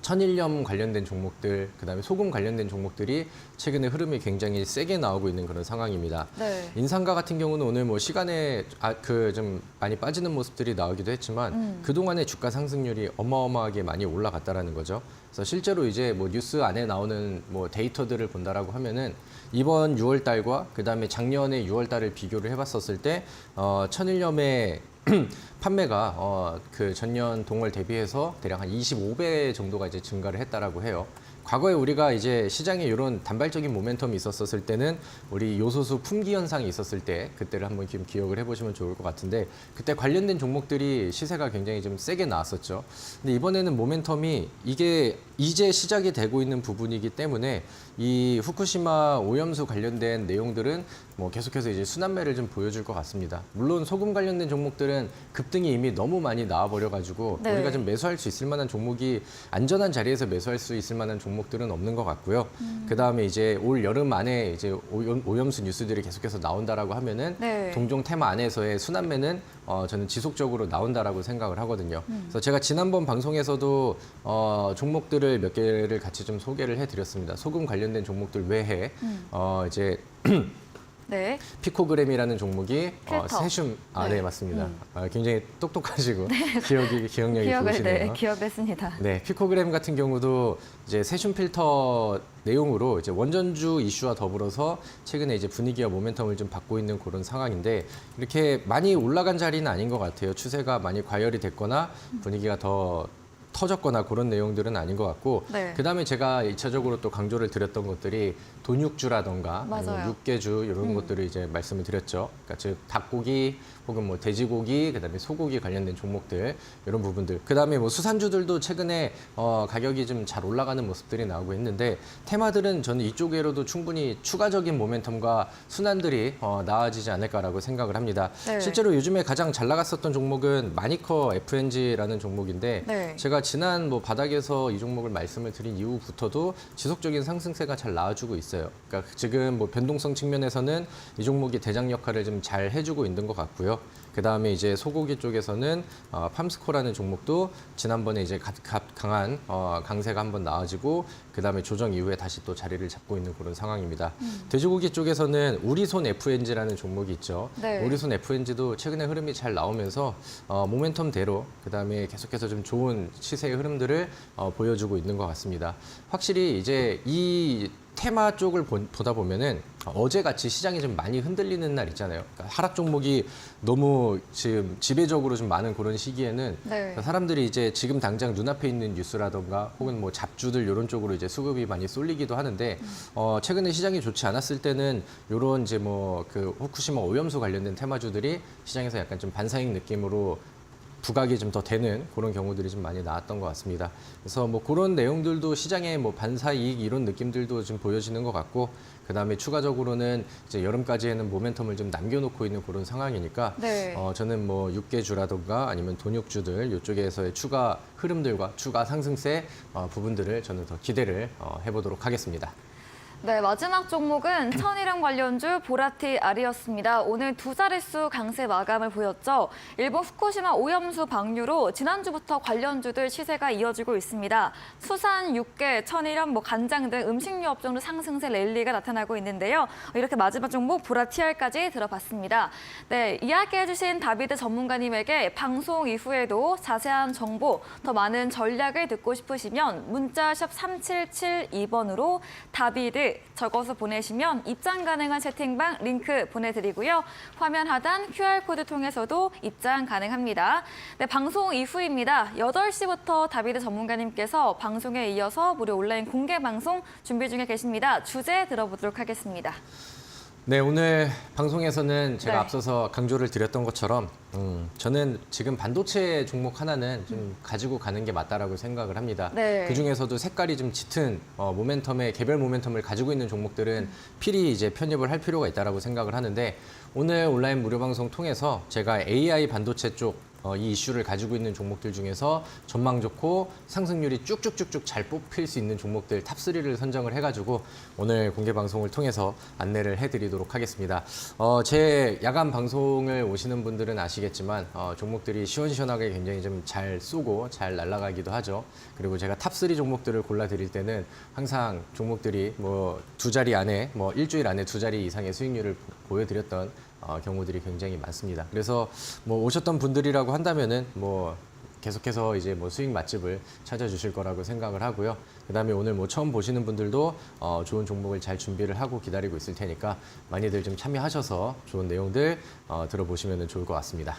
천일염 관련된 종목들, 그다음에 소금 관련된 종목들이 최근에 흐름이 굉장히 세게 나오고 있는 그런 상황입니다. 네. 인상가 같은 경우는 오늘 뭐 시간에 그 좀 많이 빠지는 모습들이 나오기도 했지만 그동안의 주가 상승률이 어마어마하게 많이 올라갔다라는 거죠. 그래서 실제로 이제 뭐 뉴스 안에 나오는 뭐 데이터들을 본다라고 하면은 이번 6월 달과 그다음에 작년에 6월 달을 비교를 해봤었을 때 천일염의 판매가 그 전년 동월 대비해서 대략 한 25배 정도가 이제 증가를 했다라고 해요. 과거에 우리가 이제 시장에 이런 단발적인 모멘텀이 있었을 때는 우리 요소수 품귀 현상이 있었을 때 그때를 한번 좀 기억을 해보시면 좋을 것 같은데 그때 관련된 종목들이 시세가 굉장히 좀 세게 나왔었죠. 근데 이번에는 모멘텀이 이게 이제 시작이 되고 있는 부분이기 때문에 이 후쿠시마 오염수 관련된 내용들은 뭐 계속해서 이제 순환매를 좀 보여줄 것 같습니다. 물론 소금 관련된 종목들은 급등이 이미 너무 많이 나와버려가지고 네. 우리가 좀 매수할 수 있을 만한 종목이 안전한 자리에서 매수할 수 있을 만한 종목들은 없는 것 같고요. 그 다음에 이제 올 여름 안에 이제 오염수 뉴스들이 계속해서 나온다라고 하면은 네. 동종 테마 안에서의 순환매는 저는 지속적으로 나온다라고 생각을 하거든요. 그래서 제가 지난번 방송에서도 종목들을 몇 개를 같이 좀 소개를 해드렸습니다. 소금 관련된 종목들 외에 이제 네. 피코그램이라는 종목이 필터. 세슘 네. 네, 맞습니다. 굉장히 똑똑하시고 기억력이 기억을 좋으시네요. 기억했습니다. 네, 피코그램 같은 경우도 이제 세슘 필터 내용으로 이제 원전주 이슈와 더불어서 최근에 이제 분위기와 모멘텀을 좀 받고 있는 그런 상황인데 이렇게 많이 올라간 자리는 아닌 것 같아요. 추세가 많이 과열이 됐거나 분위기가 더 터졌거나 그런 내용들은 아닌 것 같고 네. 그다음에 제가 2차적으로 또 강조를 드렸던 것들이 돈육주라던가 맞아요. 아니면 육개주 이런 것들을 이제 말씀을 드렸죠. 그러니까 즉 닭고기 혹은 뭐 돼지고기 그다음에 소고기 관련된 종목들 이런 부분들 그다음에 뭐 수산주들도 최근에 가격이 좀 잘 올라가는 모습들이 나오고 있는데 테마들은 저는 이쪽으로도 충분히 추가적인 모멘텀과 순환들이 나아지지 않을까라고 생각을 합니다. 네. 실제로 요즘에 가장 잘 나갔었던 종목은 마니커 FNG라는 종목인데 네. 제가 지난 뭐 바닥에서 이 종목을 말씀을 드린 이후부터도 지속적인 상승세가 잘 나와주고 있어요. 그러니까 지금 뭐 변동성 측면에서는 이 종목이 대장 역할을 좀 잘 해주고 있는 것 같고요. 그 다음에 이제 소고기 쪽에서는 팜스코라는 종목도 지난번에 이제 강한 강세가 한번 나와지고 그 다음에 조정 이후에 다시 또 자리를 잡고 있는 그런 상황입니다. 돼지고기 쪽에서는 우리손 FNG라는 종목이 있죠. 네. 우리손 FNG도 최근에 흐름이 잘 나오면서 모멘텀대로 그 다음에 계속해서 좀 좋은 시세의 흐름들을 보여주고 있는 것 같습니다. 확실히 이제 이 테마 쪽을 보다 보면은 어제같이 시장이 좀 많이 흔들리는 날 있잖아요. 그러니까 하락 종목이 너무 지금 지배적으로 좀 많은 그런 시기에는 네. 사람들이 이제 지금 당장 눈앞에 있는 뉴스라던가 혹은 뭐 잡주들 이런 쪽으로 이제 수급이 많이 쏠리기도 하는데 최근에 시장이 좋지 않았을 때는 이런 이제 뭐 그 후쿠시마 오염수 관련된 테마주들이 시장에서 약간 좀 반사익 느낌으로 부각이 좀 더 되는 그런 경우들이 좀 많이 나왔던 것 같습니다. 그래서 뭐 그런 내용들도 시장의 뭐 반사이익 이런 느낌들도 좀 보여지는 것 같고 그 다음에 추가적으로는 이제 여름까지에는 모멘텀을 좀 남겨놓고 있는 그런 상황이니까 네. 저는 뭐 육개주라던가 아니면 돈육주들 이쪽에서의 추가 흐름들과 추가 상승세 부분들을 저는 더 기대를 해보도록 하겠습니다. 네, 마지막 종목은 천일염 관련주 보라티알이었습니다. 오늘 두 자릿수 강세 마감을 보였죠. 일본 후쿠시마 오염수 방류로 지난주부터 관련주들 시세가 이어지고 있습니다. 수산, 육개, 천일염, 간장 등 음식료 업종으로 상승세 랠리가 나타나고 있는데요. 이렇게 마지막 종목 보라티알까지 들어봤습니다. 네, 이야기해주신 다비드 전문가님에게 방송 이후에도 자세한 정보, 더 많은 전략을 듣고 싶으시면 문자 샵 3772번으로 다비드 IS 적어서 보내시면 입장 가능한 채팅방 링크 보내드리고요. 화면 하단 QR코드 통해서도 입장 가능합니다. 네, 방송 이후입니다. 8시부터 다비드 전문가님께서 방송에 이어서 무료 온라인 공개 방송 준비 중에 계십니다. 주제 들어보도록 하겠습니다. 네, 오늘 방송에서는 제가 네. 앞서서 강조를 드렸던 것처럼 저는 지금 반도체 종목 하나는 좀 가지고 가는 게 맞다라고 생각을 합니다. 네. 그중에서도 색깔이 좀 짙은 개별 모멘텀을 가지고 있는 종목들은 필히 이제 편입을 할 필요가 있다라고 생각을 하는데 오늘 온라인 무료 방송 통해서 제가 AI 반도체 쪽 이 이슈를 가지고 있는 종목들 중에서 전망 좋고 상승률이 쭉쭉쭉쭉 잘 뽑힐 수 있는 종목들 탑3를 선정을 해가지고 오늘 공개 방송을 통해서 안내를 해드리도록 하겠습니다. 제 야간 방송을 오시는 분들은 아시겠지만 종목들이 시원시원하게 굉장히 좀 잘 쏘고 잘 날아가기도 하죠. 그리고 제가 탑3 종목들을 골라드릴 때는 항상 종목들이 뭐 두 자리 안에 일주일 안에 두 자리 이상의 수익률을 보여드렸던 경우들이 굉장히 많습니다. 그래서 뭐 오셨던 분들이라고 한다면은 계속해서 이제 수익 맛집을 찾아주실 거라고 생각을 하고요. 그다음에 오늘 처음 보시는 분들도 좋은 종목을 잘 준비를 하고 기다리고 있을 테니까 많이들 좀 참여하셔서 좋은 내용들 들어보시면 좋을 것 같습니다.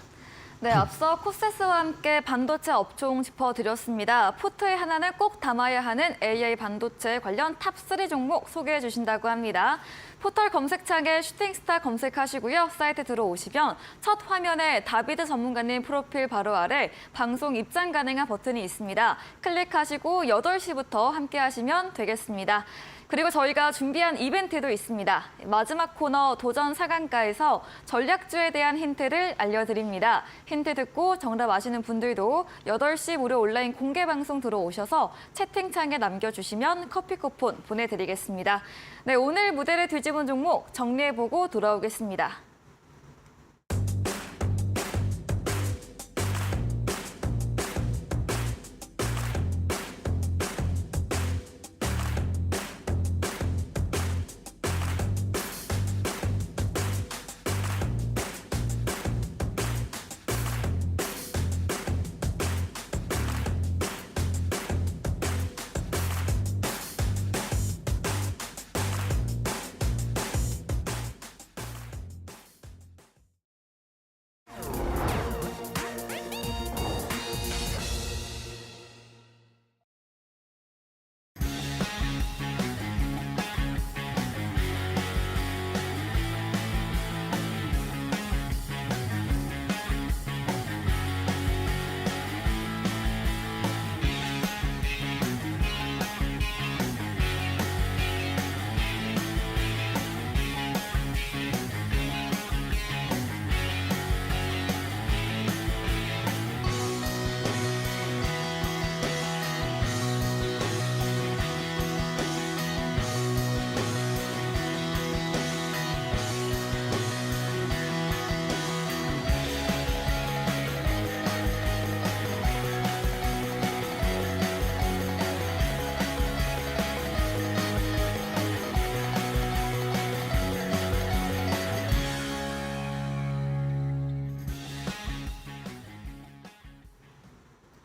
네, 앞서 코세스와 함께 반도체 업종 짚어드렸습니다. 포트에 하나는 꼭 담아야 하는 AI 반도체 관련 탑3 종목 소개해 주신다고 합니다. 포털 검색창에 슈팅스타 검색하시고요. 사이트 들어오시면 첫 화면에 다비드 전문가님 프로필 바로 아래 방송 입장 가능한 버튼이 있습니다. 클릭하시고 8시부터 함께 하시면 되겠습니다. 그리고 저희가 준비한 이벤트도 있습니다. 마지막 코너 도전 4강가에서 전략주에 대한 힌트를 알려드립니다. 힌트 듣고 정답 아시는 분들도 8시 무료 온라인 공개 방송 들어오셔서 채팅창에 남겨주시면 커피 쿠폰 보내드리겠습니다. 네, 오늘 무대를 뒤집은 종목 정리해보고 돌아오겠습니다.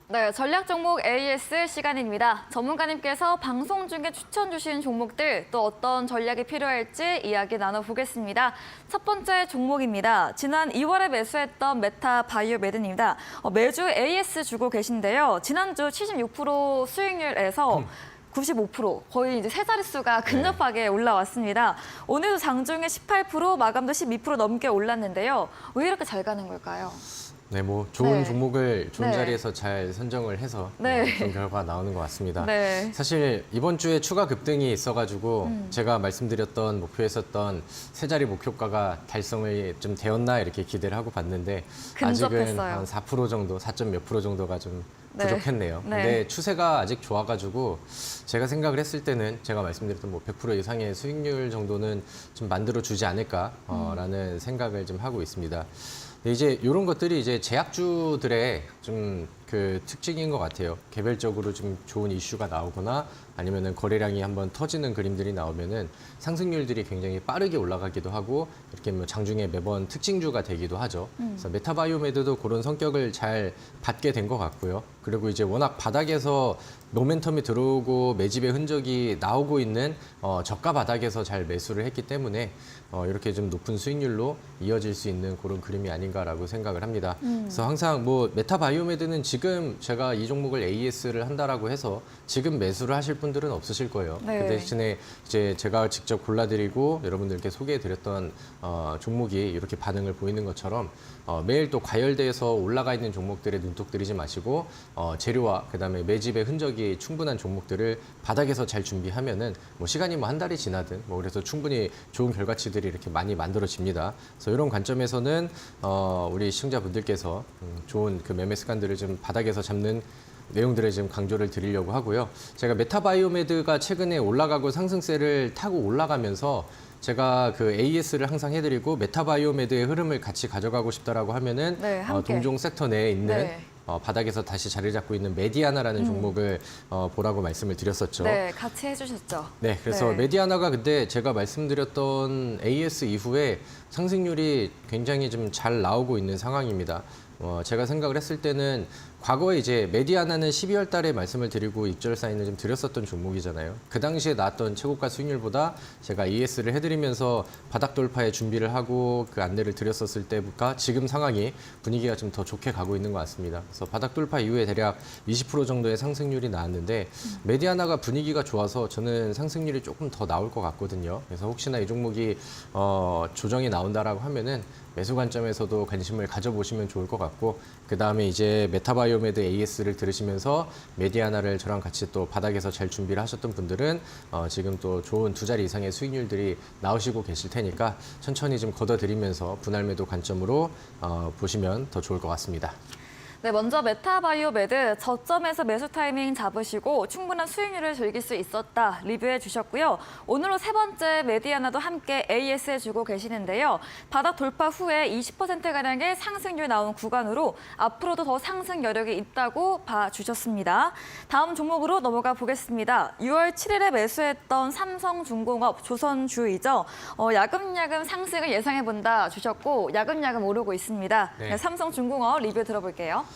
네, 전략 종목 AS 시간입니다. 전문가님께서 방송 중에 추천 주신 종목들 또 어떤 전략이 필요할지 이야기 나눠보겠습니다. 첫 번째 종목입니다. 지난 2월에 매수했던 메타바이오메드입니다. 매주 AS 주고 계신데요. 지난주 76% 수익률에서 95% 거의 이제 세 자릿수가 근접하게 올라왔습니다. 오늘도 장중에 18% 마감도 12% 넘게 올랐는데요. 왜 이렇게 잘 가는 걸까요? 네, 좋은 네. 종목을 좋은 네. 자리에서 잘 선정을 해서 네. 좋은 결과가 나오는 것 같습니다. 네. 사실 이번 주에 추가 급등이 있어가지고 제가 말씀드렸던 목표했었던 세 자리 목표가가 달성이 좀 되었나 이렇게 기대를 하고 봤는데 아직은 근접했어요. 한 4% 정도, 4점 몇 프로 정도가 좀 네. 부족했네요. 네. 근데 추세가 아직 좋아가지고 제가 생각을 했을 때는 제가 말씀드렸던 100% 이상의 수익률 정도는 좀 만들어주지 않을까라는 생각을 좀 하고 있습니다. 근데 이제 이런 것들이 이제 제약주들의 좀 그 특징인 것 같아요. 개별적으로 좀 좋은 이슈가 나오거나 아니면은 거래량이 한번 터지는 그림들이 나오면은 상승률들이 굉장히 빠르게 올라가기도 하고 이렇게 장중에 매번 특징주가 되기도 하죠. 그래서 메타바이오메드도 그런 성격을 잘 받게 된 것 같고요. 그리고 이제 워낙 바닥에서 모멘텀이 들어오고 매집의 흔적이 나오고 있는 저가 바닥에서 잘 매수를 했기 때문에 이렇게 좀 높은 수익률로 이어질 수 있는 그런 그림이 아닌가라고 생각을 합니다. 그래서 항상 뭐 메타바이오메드는 지금 제가 이 종목을 AS를 한다라고 해서 지금 매수를 하실 분들은 없으실 거예요. 네. 그 대신에 이제 제가 직접 골라드리고 여러분들께 소개해드렸던 종목이 이렇게 반응을 보이는 것처럼 매일 또 과열돼서 올라가 있는 종목들에 눈독 들이지 마시고 재료와 그다음에 매집의 흔적이 충분한 종목들을 바닥에서 잘 준비하면은 뭐 시간이 뭐 한 달이 지나든 뭐 그래서 충분히 좋은 결과치들이 이렇게 많이 만들어집니다. 그래서 이런 관점에서는 우리 시청자분들께서 좋은 그 매매 습관들을 좀 바닥에서 잡는 내용들을 지금 강조를 드리려고 하고요. 제가 메타바이오메드가 최근에 올라가고 상승세를 타고 올라가면서 제가 그 AS를 항상 해드리고 메타바이오메드의 흐름을 같이 가져가고 싶다라고 하면은 네, 함께. 동종 섹터 내에 있는 네. 바닥에서 다시 자리 잡고 있는 메디아나라는 종목을 보라고 말씀을 드렸었죠. 네, 같이 해주셨죠. 네, 그래서 네. 메디아나가 근데 제가 말씀드렸던 AS 이후에 상승률이 굉장히 좀 잘 나오고 있는 상황입니다. 제가 생각을 했을 때는 과거에 이제 메디아나는 12월 달에 말씀을 드리고 입절 사인을 좀 드렸었던 종목이잖아요. 그 당시에 나왔던 최고가 수익률보다 제가 ES를 해드리면서 바닥 돌파에 준비를 하고 그 안내를 드렸었을 때보다 지금 상황이 분위기가 좀 더 좋게 가고 있는 것 같습니다. 그래서 바닥 돌파 이후에 대략 20% 정도의 상승률이 나왔는데 메디아나가 분위기가 좋아서 저는 상승률이 조금 더 나올 것 같거든요. 그래서 혹시나 이 종목이 조정이 나온다라고 하면은 매수 관점에서도 관심을 가져보시면 좋을 것 같고 그 다음에 이제 메타바이오메드 AS를 들으시면서 메디아나를 저랑 같이 또 바닥에서 잘 준비를 하셨던 분들은 지금 또 좋은 두 자리 이상의 수익률들이 나오시고 계실 테니까 천천히 좀 걷어들이면서 분할 매도 관점으로 보시면 더 좋을 것 같습니다. 네, 먼저 메타바이오메드 저점에서 매수 타이밍 잡으시고 충분한 수익률을 즐길 수 있었다 리뷰해 주셨고요. 오늘로 세 번째 메디아나도 함께 AS 해주고 계시는데요. 바닥 돌파 후에 20%가량의 상승률 나온 구간으로 앞으로도 더 상승 여력이 있다고 봐주셨습니다. 다음 종목으로 넘어가 보겠습니다. 6월 7일에 매수했던 삼성중공업 조선주이죠. 야금야금 상승을 예상해본다 주셨고 야금야금 오르고 있습니다. 네. 네, 삼성중공업 리뷰 들어볼게요.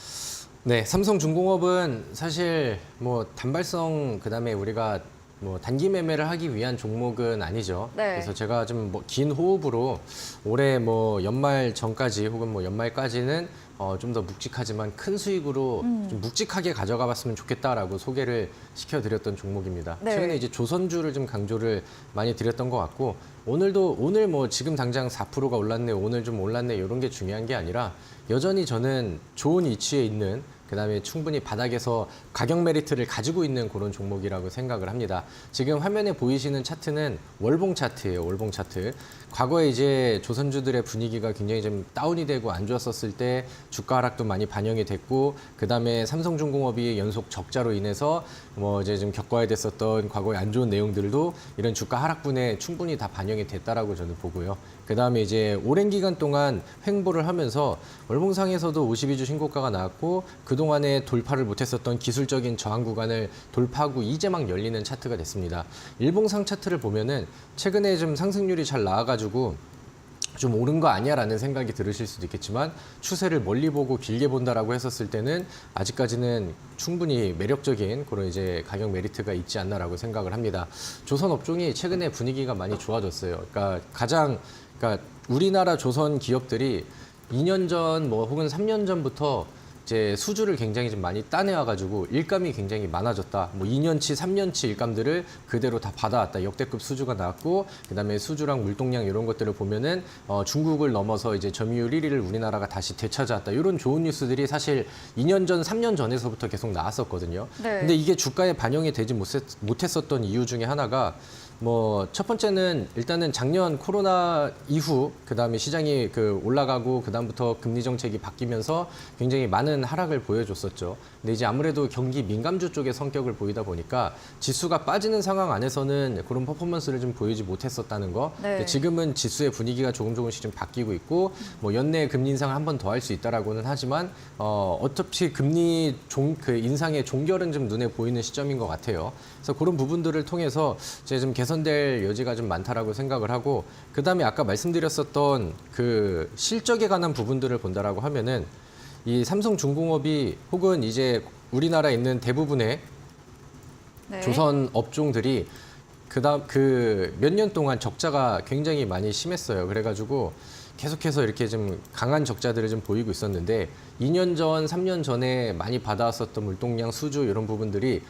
네, 삼성중공업은 사실 뭐 단발성 그다음에 우리가 뭐 단기 매매를 하기 위한 종목은 아니죠. 네. 그래서 제가 좀 뭐 긴 호흡으로 올해 뭐 연말 전까지 혹은 뭐 연말까지는 좀 더 묵직하지만 큰 수익으로 좀 묵직하게 가져가 봤으면 좋겠다라고 소개를 시켜드렸던 종목입니다. 네. 최근에 이제 조선주를 좀 강조를 많이 드렸던 것 같고 오늘 뭐 지금 당장 4%가 올랐네, 오늘 좀 올랐네 이런 게 중요한 게 아니라 여전히 저는 좋은 위치에 있는 그다음에 충분히 바닥에서 가격 메리트를 가지고 있는 그런 종목이라고 생각을 합니다. 지금 화면에 보이시는 차트는 월봉 차트예요. 월봉 차트. 과거에 이제 조선주들의 분위기가 굉장히 좀 다운이 되고 안 좋았었을 때 주가 하락도 많이 반영이 됐고 그다음에 삼성중공업이 연속 적자로 인해서 뭐 이제 좀 겪어야 됐었던 과거의 안 좋은 내용들도 이런 주가 하락분에 충분히 다 반영이 됐다라고 저는 보고요. 그다음에 이제 오랜 기간 동안 횡보를 하면서 월봉상에서도 52주 신고가가 나왔고 그동안에 돌파를 못했었던 기술적인 저항 구간을 돌파하고 이제 막 열리는 차트가 됐습니다. 일봉상 차트를 보면은 최근에 좀 상승률이 잘 나와가지고 좀 오른 거 아니야라는 생각이 들으실 수도 있겠지만 추세를 멀리 보고 길게 본다라고 했었을 때는 아직까지는 충분히 매력적인 그런 이제 가격 메리트가 있지 않나라고 생각을 합니다. 조선 업종이 최근에 분위기가 많이 좋아졌어요. 그러니까 우리나라 조선 기업들이 2년 전 뭐 혹은 3년 전부터 이제 수주를 굉장히 좀 많이 따내와가지고 일감이 굉장히 많아졌다. 뭐 2년치, 3년치 일감들을 그대로 다 받아왔다. 역대급 수주가 나왔고, 그다음에 수주랑 물동량 이런 것들을 보면은 중국을 넘어서 이제 점유율 1위를 우리나라가 다시 되찾아왔다. 이런 좋은 뉴스들이 사실 2년 전, 3년 전에서부터 계속 나왔었거든요. 네. 근데 이게 주가에 반영이 되지 못했었던 이유 중에 하나가 뭐 첫 번째는 일단은 작년 코로나 이후 그다음에 시장이 올라가고 그다음부터 금리 정책이 바뀌면서 굉장히 많은 하락을 보여줬었죠. 근데 이제 아무래도 경기 민감주 쪽의 성격을 보이다 보니까 지수가 빠지는 상황 안에서는 그런 퍼포먼스를 좀 보이지 못했었다는 거. 네. 근데 지금은 지수의 분위기가 조금씩 좀 바뀌고 있고 뭐 연내 금리 인상을 한 번 더 할 수 있다라고는 하지만 어차피 금리 인상의 종결은 좀 눈에 보이는 시점인 것 같아요. 그래서 그런 부분들을 통해서 이제 좀 개선될 여지가 좀 많다라고 생각을 하고 그다음에 아까 말씀드렸었던 그 실적에 관한 부분들을 본다라고 하면은 이 삼성중공업이 혹은 이제 우리나라에 있는 대부분의 네. 조선 업종들이 그 몇 년 동안 적자가 굉장히 많이 심했어요. 그래가지고 계속해서 이렇게 좀 강한 적자들을 좀 보이고 있었는데 2년 전, 3년 전에 많이 받아왔었던 물동량 수주 이런 부분들이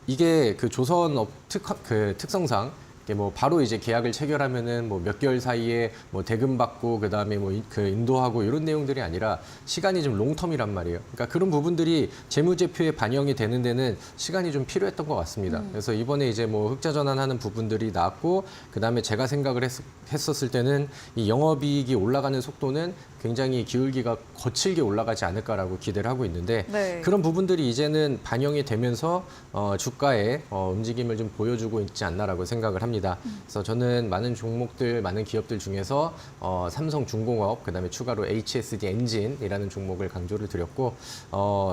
이게 그 조선업 특성상 이게 뭐 바로 이제 계약을 체결하면은 뭐 몇 개월 사이에 뭐 대금 받고 그다음에 뭐 그 인도하고 이런 내용들이 아니라 시간이 좀 롱텀이란 말이에요. 그러니까 그런 부분들이 재무제표에 반영이 되는 데는 시간이 좀 필요했던 것 같습니다. 그래서 이번에 이제 뭐 흑자 전환하는 부분들이 나왔고 그다음에 제가 생각을 했었을 때는 이 영업이익이 올라가는 속도는 굉장히 기울기가 거칠게 올라가지 않을까라고 기대를 하고 있는데 네. 그런 부분들이 이제는 반영이 되면서 주가의 움직임을 좀 보여주고 있지 않나라고 생각을 합니다. 그래서 저는 많은 종목들, 많은 기업들 중에서 삼성중공업, 그다음에 추가로 HSD 엔진이라는 종목을 강조를 드렸고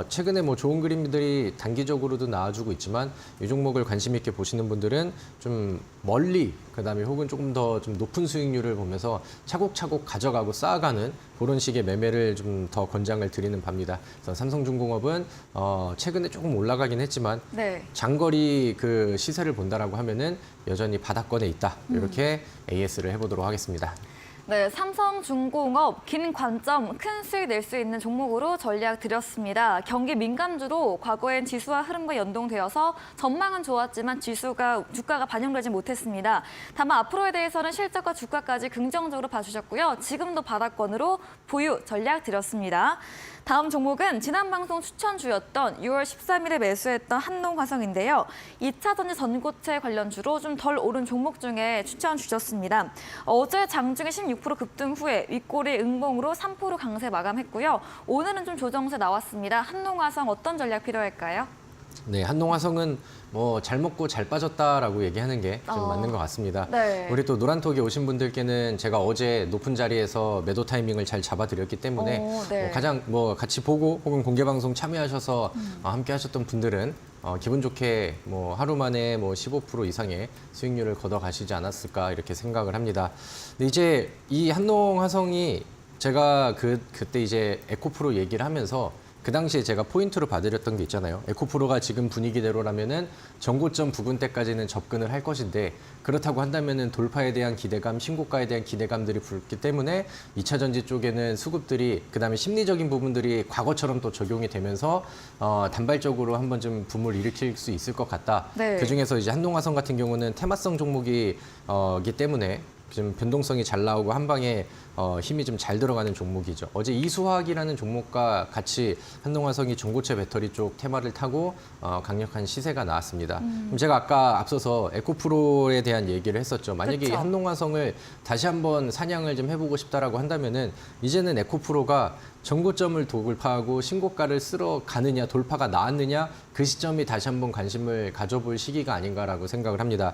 최근에 뭐 좋은 그림들이 단기적으로도 나와주고 있지만 이 종목을 관심 있게 보시는 분들은 좀 멀리 그다음에 혹은 조금 더 좀 높은 수익률을 보면서 차곡차곡 가져가고 쌓아가는 그런 식의 매매를 좀 더 권장을 드리는 바입니다. 그래서 삼성중공업은 최근에 조금 올라가긴 했지만 네. 장거리 그 시세를 본다라고 하면은 여전히 바닥권에 있다. 이렇게 AS를 해보도록 하겠습니다. 네, 삼성중공업 긴 관점, 큰 수익 낼 수 있는 종목으로 전략 드렸습니다. 경기 민감주로 과거엔 지수와 흐름과 연동되어서 전망은 좋았지만 주가가 반영되지 못했습니다. 다만 앞으로에 대해서는 실적과 주가까지 긍정적으로 봐주셨고요. 지금도 바닥권으로 보유 전략 드렸습니다. 다음 종목은 지난 방송 추천주였던 6월 13일에 매수했던 한농화성인데요. 2차 전지 전고체 관련주로 좀 덜 오른 종목 중에 추천 주셨습니다. 어제 장중에 16% 급등 후에 윗꼬리 응봉으로 3% 강세 마감했고요. 오늘은 좀 조정세 나왔습니다. 한농화성 어떤 전략 필요할까요? 네, 한농화성은 뭐 잘 먹고 잘 빠졌다라고 얘기하는 게 좀 맞는 것 같습니다. 네. 우리 또 노란톡에 오신 분들께는 제가 어제 높은 자리에서 매도 타이밍을 잘 잡아드렸기 때문에 네. 뭐 가장 뭐 같이 보고 혹은 공개 방송 참여하셔서 함께 하셨던 분들은 기분 좋게 뭐 하루 만에 뭐 15% 이상의 수익률을 걷어가시지 않았을까 이렇게 생각을 합니다. 근데 이제 이 한농화성이 제가 그때 이제 에코프로 얘기를 하면서 그 당시에 제가 포인트로 봐드렸던 게 있잖아요. 에코프로가 지금 분위기대로라면은 전고점 부근 때까지는 접근을 할 것인데 그렇다고 한다면은 돌파에 대한 기대감, 신고가에 대한 기대감들이 붙기 때문에 2차 전지 쪽에는 수급들이 그다음에 심리적인 부분들이 과거처럼 또 적용이 되면서 단발적으로 한번 좀 붐을 일으킬 수 있을 것 같다. 네. 그중에서 이제 한농화성 같은 경우는 테마성 종목이기 때문에 좀 변동성이 잘 나오고 한 방에 힘이 좀 잘 들어가는 종목이죠. 어제 이수화학이라는 종목과 같이 한농화성이 전고체 배터리 쪽 테마를 타고 강력한 시세가 나왔습니다. 그럼 제가 아까 앞서서 에코프로에 대한 얘기를 했었죠. 만약에 이 그쵸. 한농화성을 다시 한번 사냥을 좀 해보고 싶다라고 한다면은 이제는 에코프로가 전고점을 돌파하고 신고가를 쓸어 가느냐, 돌파가 나왔느냐 그 시점이 다시 한번 관심을 가져볼 시기가 아닌가라고 생각을 합니다.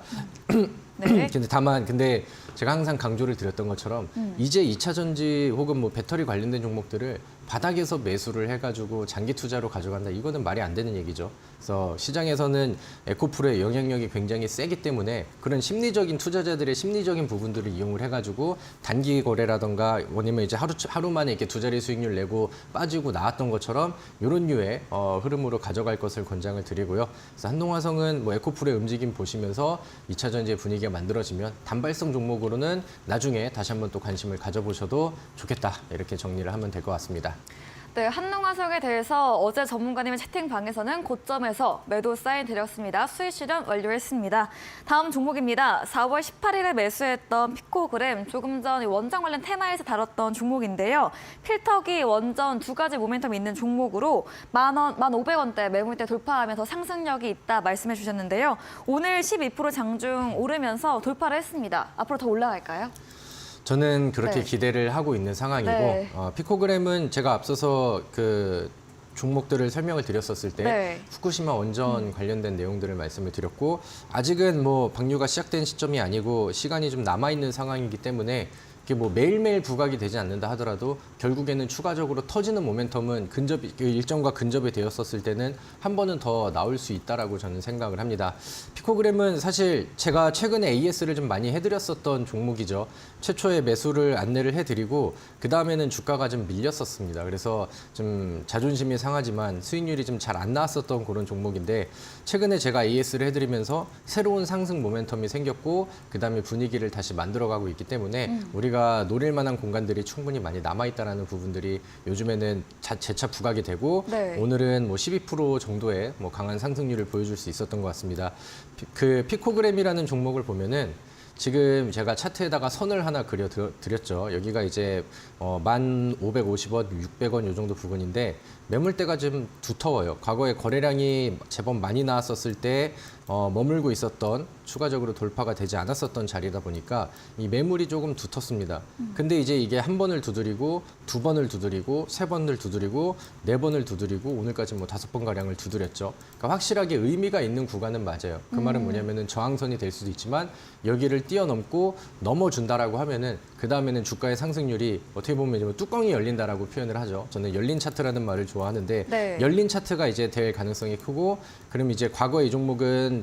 네. 근데 제가 항상 강조를 드렸던 것처럼 이제 2차 전지 혹은 뭐 배터리 관련된 종목들을 바닥에서 매수를 해가지고 장기 투자로 가져간다. 이거는 말이 안 되는 얘기죠. 그래서 시장에서는 에코프로의 영향력이 굉장히 세기 때문에 그런 심리적인 투자자들의 심리적인 부분들을 이용을 해가지고 단기 거래라던가 아니면 이제 하루 만에 이렇게 두 자리 수익률 내고 빠지고 나왔던 것처럼 이런 류의 흐름으로 가져갈 것을 권장을 드리고요. 그래서 한농화성은 뭐 에코프로의 움직임 보시면서 2차 전지의 분위기가 만들어지면 단발성 종목으로는 나중에 다시 한번 또 관심을 가져보셔도 좋겠다. 이렇게 정리를 하면 될 것 같습니다. 네, 한농화성에 대해서 어제 전문가님의 채팅방에서는 고점에서 매도 사인 드렸습니다. 수익 실현 완료했습니다. 다음 종목입니다. 4월 18일에 매수했던 피코그램, 조금 전 원전 관련 테마에서 다뤘던 종목인데요. 필터기, 원전 두 가지 모멘텀이 있는 종목으로 1,500원대 매물대 돌파하면서 상승력이 있다 말씀해 주셨는데요. 오늘 12% 장중 오르면서 돌파를 했습니다. 앞으로 더 올라갈까요? 저는 그렇게 네. 기대를 하고 있는 상황이고 네. 피코그램은 제가 앞서서 그 종목들을 설명을 드렸었을 때 네. 후쿠시마 원전 관련된 내용들을 말씀을 드렸고 아직은 뭐 방류가 시작된 시점이 아니고 시간이 좀 남아 있는 상황이기 때문에 그게 뭐 매일매일 부각이 되지 않는다 하더라도 결국에는 추가적으로 터지는 모멘텀은 일정과 근접이 되었었을 때는 한 번은 더 나올 수 있다라고 저는 생각을 합니다. 피코그램은 사실 제가 최근에 AS를 좀 많이 해드렸었던 종목이죠. 최초에 매수를 안내를 해드리고 그 다음에는 주가가 좀 밀렸었습니다. 그래서 좀 자존심이 상하지만 수익률이 좀 잘 안 나왔었던 그런 종목인데 최근에 제가 AS를 해드리면서 새로운 상승 모멘텀이 생겼고 그 다음에 분위기를 다시 만들어가고 있기 때문에 우리가 노릴 만한 공간들이 충분히 많이 남아있다라는 부분들이 요즘에는 재차 부각이 되고 네. 오늘은 뭐 12% 정도의 뭐 강한 상승률을 보여줄 수 있었던 것 같습니다. 그 피코그램이라는 종목을 보면은 지금 제가 차트에다가 선을 하나 그려드렸죠. 여기가 이제 1,550원, 600원 이 정도 부분인데 매물대가 좀 두터워요. 과거에 거래량이 제법 많이 나왔었을 때 머물고 있었던 추가적으로 돌파가 되지 않았었던 자리다 보니까 이 매물이 조금 두텁습니다. 근데 이제 이게 한 번을 두드리고 두 번을 두드리고 세 번을 두드리고 네 번을 두드리고 오늘까지 뭐 5번 가량을 두드렸죠. 그러니까 확실하게 의미가 있는 구간은 맞아요. 그 말은 뭐냐면은 저항선이 될 수도 있지만 여기를 뛰어넘고 넘어준다라고 하면은 그 다음에는 주가의 상승률이 어떻게 보면 이제 뚜껑이 열린다라고 표현을 하죠. 저는 열린 차트라는 말을 좋아하는데 네. 열린 차트가 이제 될 가능성이 크고 그럼 이제 과거 이 종목은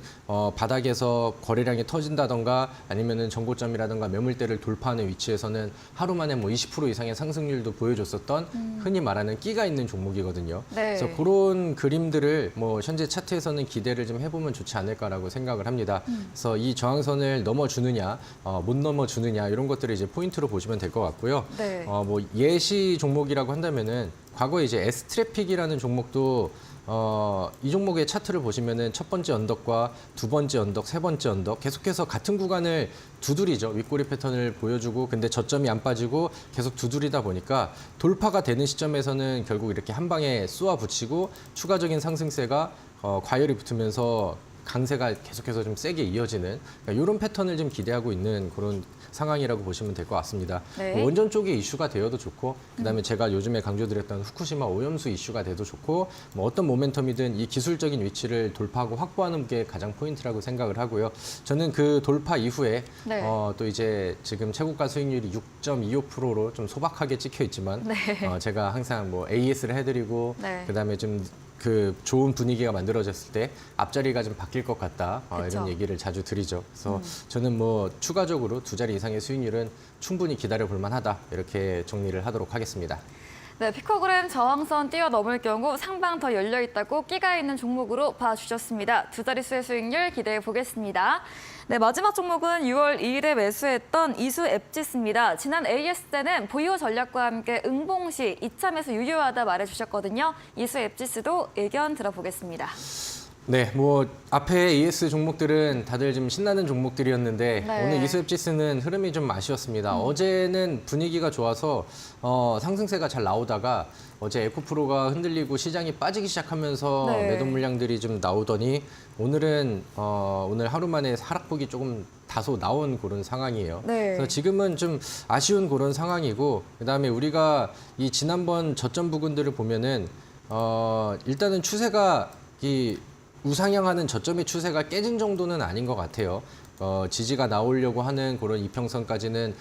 바닥에서 거래량이 터진다던가 아니면은 정고점이라던가 매물대를 돌파하는 위치에서는 하루 만에 뭐 20% 이상의 상승률도 보여줬었던 흔히 말하는 끼가 있는 종목이거든요. 네. 그래서 그런 그림들을 뭐 현재 차트에서는 기대를 좀 해보면 좋지 않을까라고 생각을 합니다. 그래서 이 저항선을 넘어주느냐, 못 넘어주느냐 이런 것들을 이제 포인트로 보시면 될 것 같고요. 네. 뭐 예시 종목이라고 한다면은 과거에 이제 S트래픽이라는 종목도 이 종목의 차트를 보시면은 첫 번째 언덕과 두 번째 언덕, 세 번째 언덕 계속해서 같은 구간을 두드리죠. 윗꼬리 패턴을 보여주고 근데 저점이 안 빠지고 계속 두드리다 보니까 돌파가 되는 시점에서는 결국 이렇게 한 방에 쏘아 붙이고 추가적인 상승세가 과열이 붙으면서 강세가 계속해서 좀 세게 이어지는 그러니까 이런 패턴을 좀 기대하고 있는 그런 상황이라고 보시면 될 것 같습니다. 네. 뭐 원전 쪽에 이슈가 되어도 좋고 그다음에 제가 요즘에 강조드렸던 후쿠시마 오염수 이슈가 돼도 좋고 뭐 어떤 모멘텀이든 이 기술적인 위치를 돌파하고 확보하는 게 가장 포인트라고 생각을 하고요. 저는 그 돌파 이후에 네. 또 이제 지금 최고가 수익률이 6.25%로 좀 소박하게 찍혀 있지만 네. 제가 항상 뭐 AS를 해드리고 네. 그다음에 좀 그 좋은 분위기가 만들어졌을 때 앞자리가 좀 바뀔 것 같다 그쵸. 이런 얘기를 자주 드리죠. 그래서 저는 뭐 추가적으로 2자리 이상의 수익률은 충분히 기다려 볼 만하다 이렇게 정리를 하도록 하겠습니다. 네, 피코그램 저항선 뛰어넘을 경우 상방 더 열려 있다고 끼가 있는 종목으로 봐주셨습니다. 2자릿수의 수익률 기대해 보겠습니다. 네, 마지막 종목은 6월 2일에 매수했던 이수 앱지스입니다. 지난 AS 때는 보유 전략과 함께 응봉시 이참에서 유효하다 말해주셨거든요. 이수 앱지스도 의견 들어보겠습니다. 네, 뭐 앞에 AS 종목들은 다들 좀 신나는 종목들이었는데 네. 오늘 이수앱지스는 흐름이 좀 아쉬웠습니다. 어제는 분위기가 좋아서 상승세가 잘 나오다가 어제 에코프로가 흔들리고 시장이 빠지기 시작하면서 네. 매도 물량들이 좀 나오더니 오늘은 오늘 하루 만에 하락폭이 조금 다소 나온 그런 상황이에요. 네. 그래서 지금은 좀 아쉬운 그런 상황이고 그다음에 우리가 이 지난번 저점 부근들을 보면은 일단은 추세가 이 우상향하는 저점의 추세가 깨진 정도는 아닌 것 같아요. 지지가 나오려고 하는 그런 이평선까지는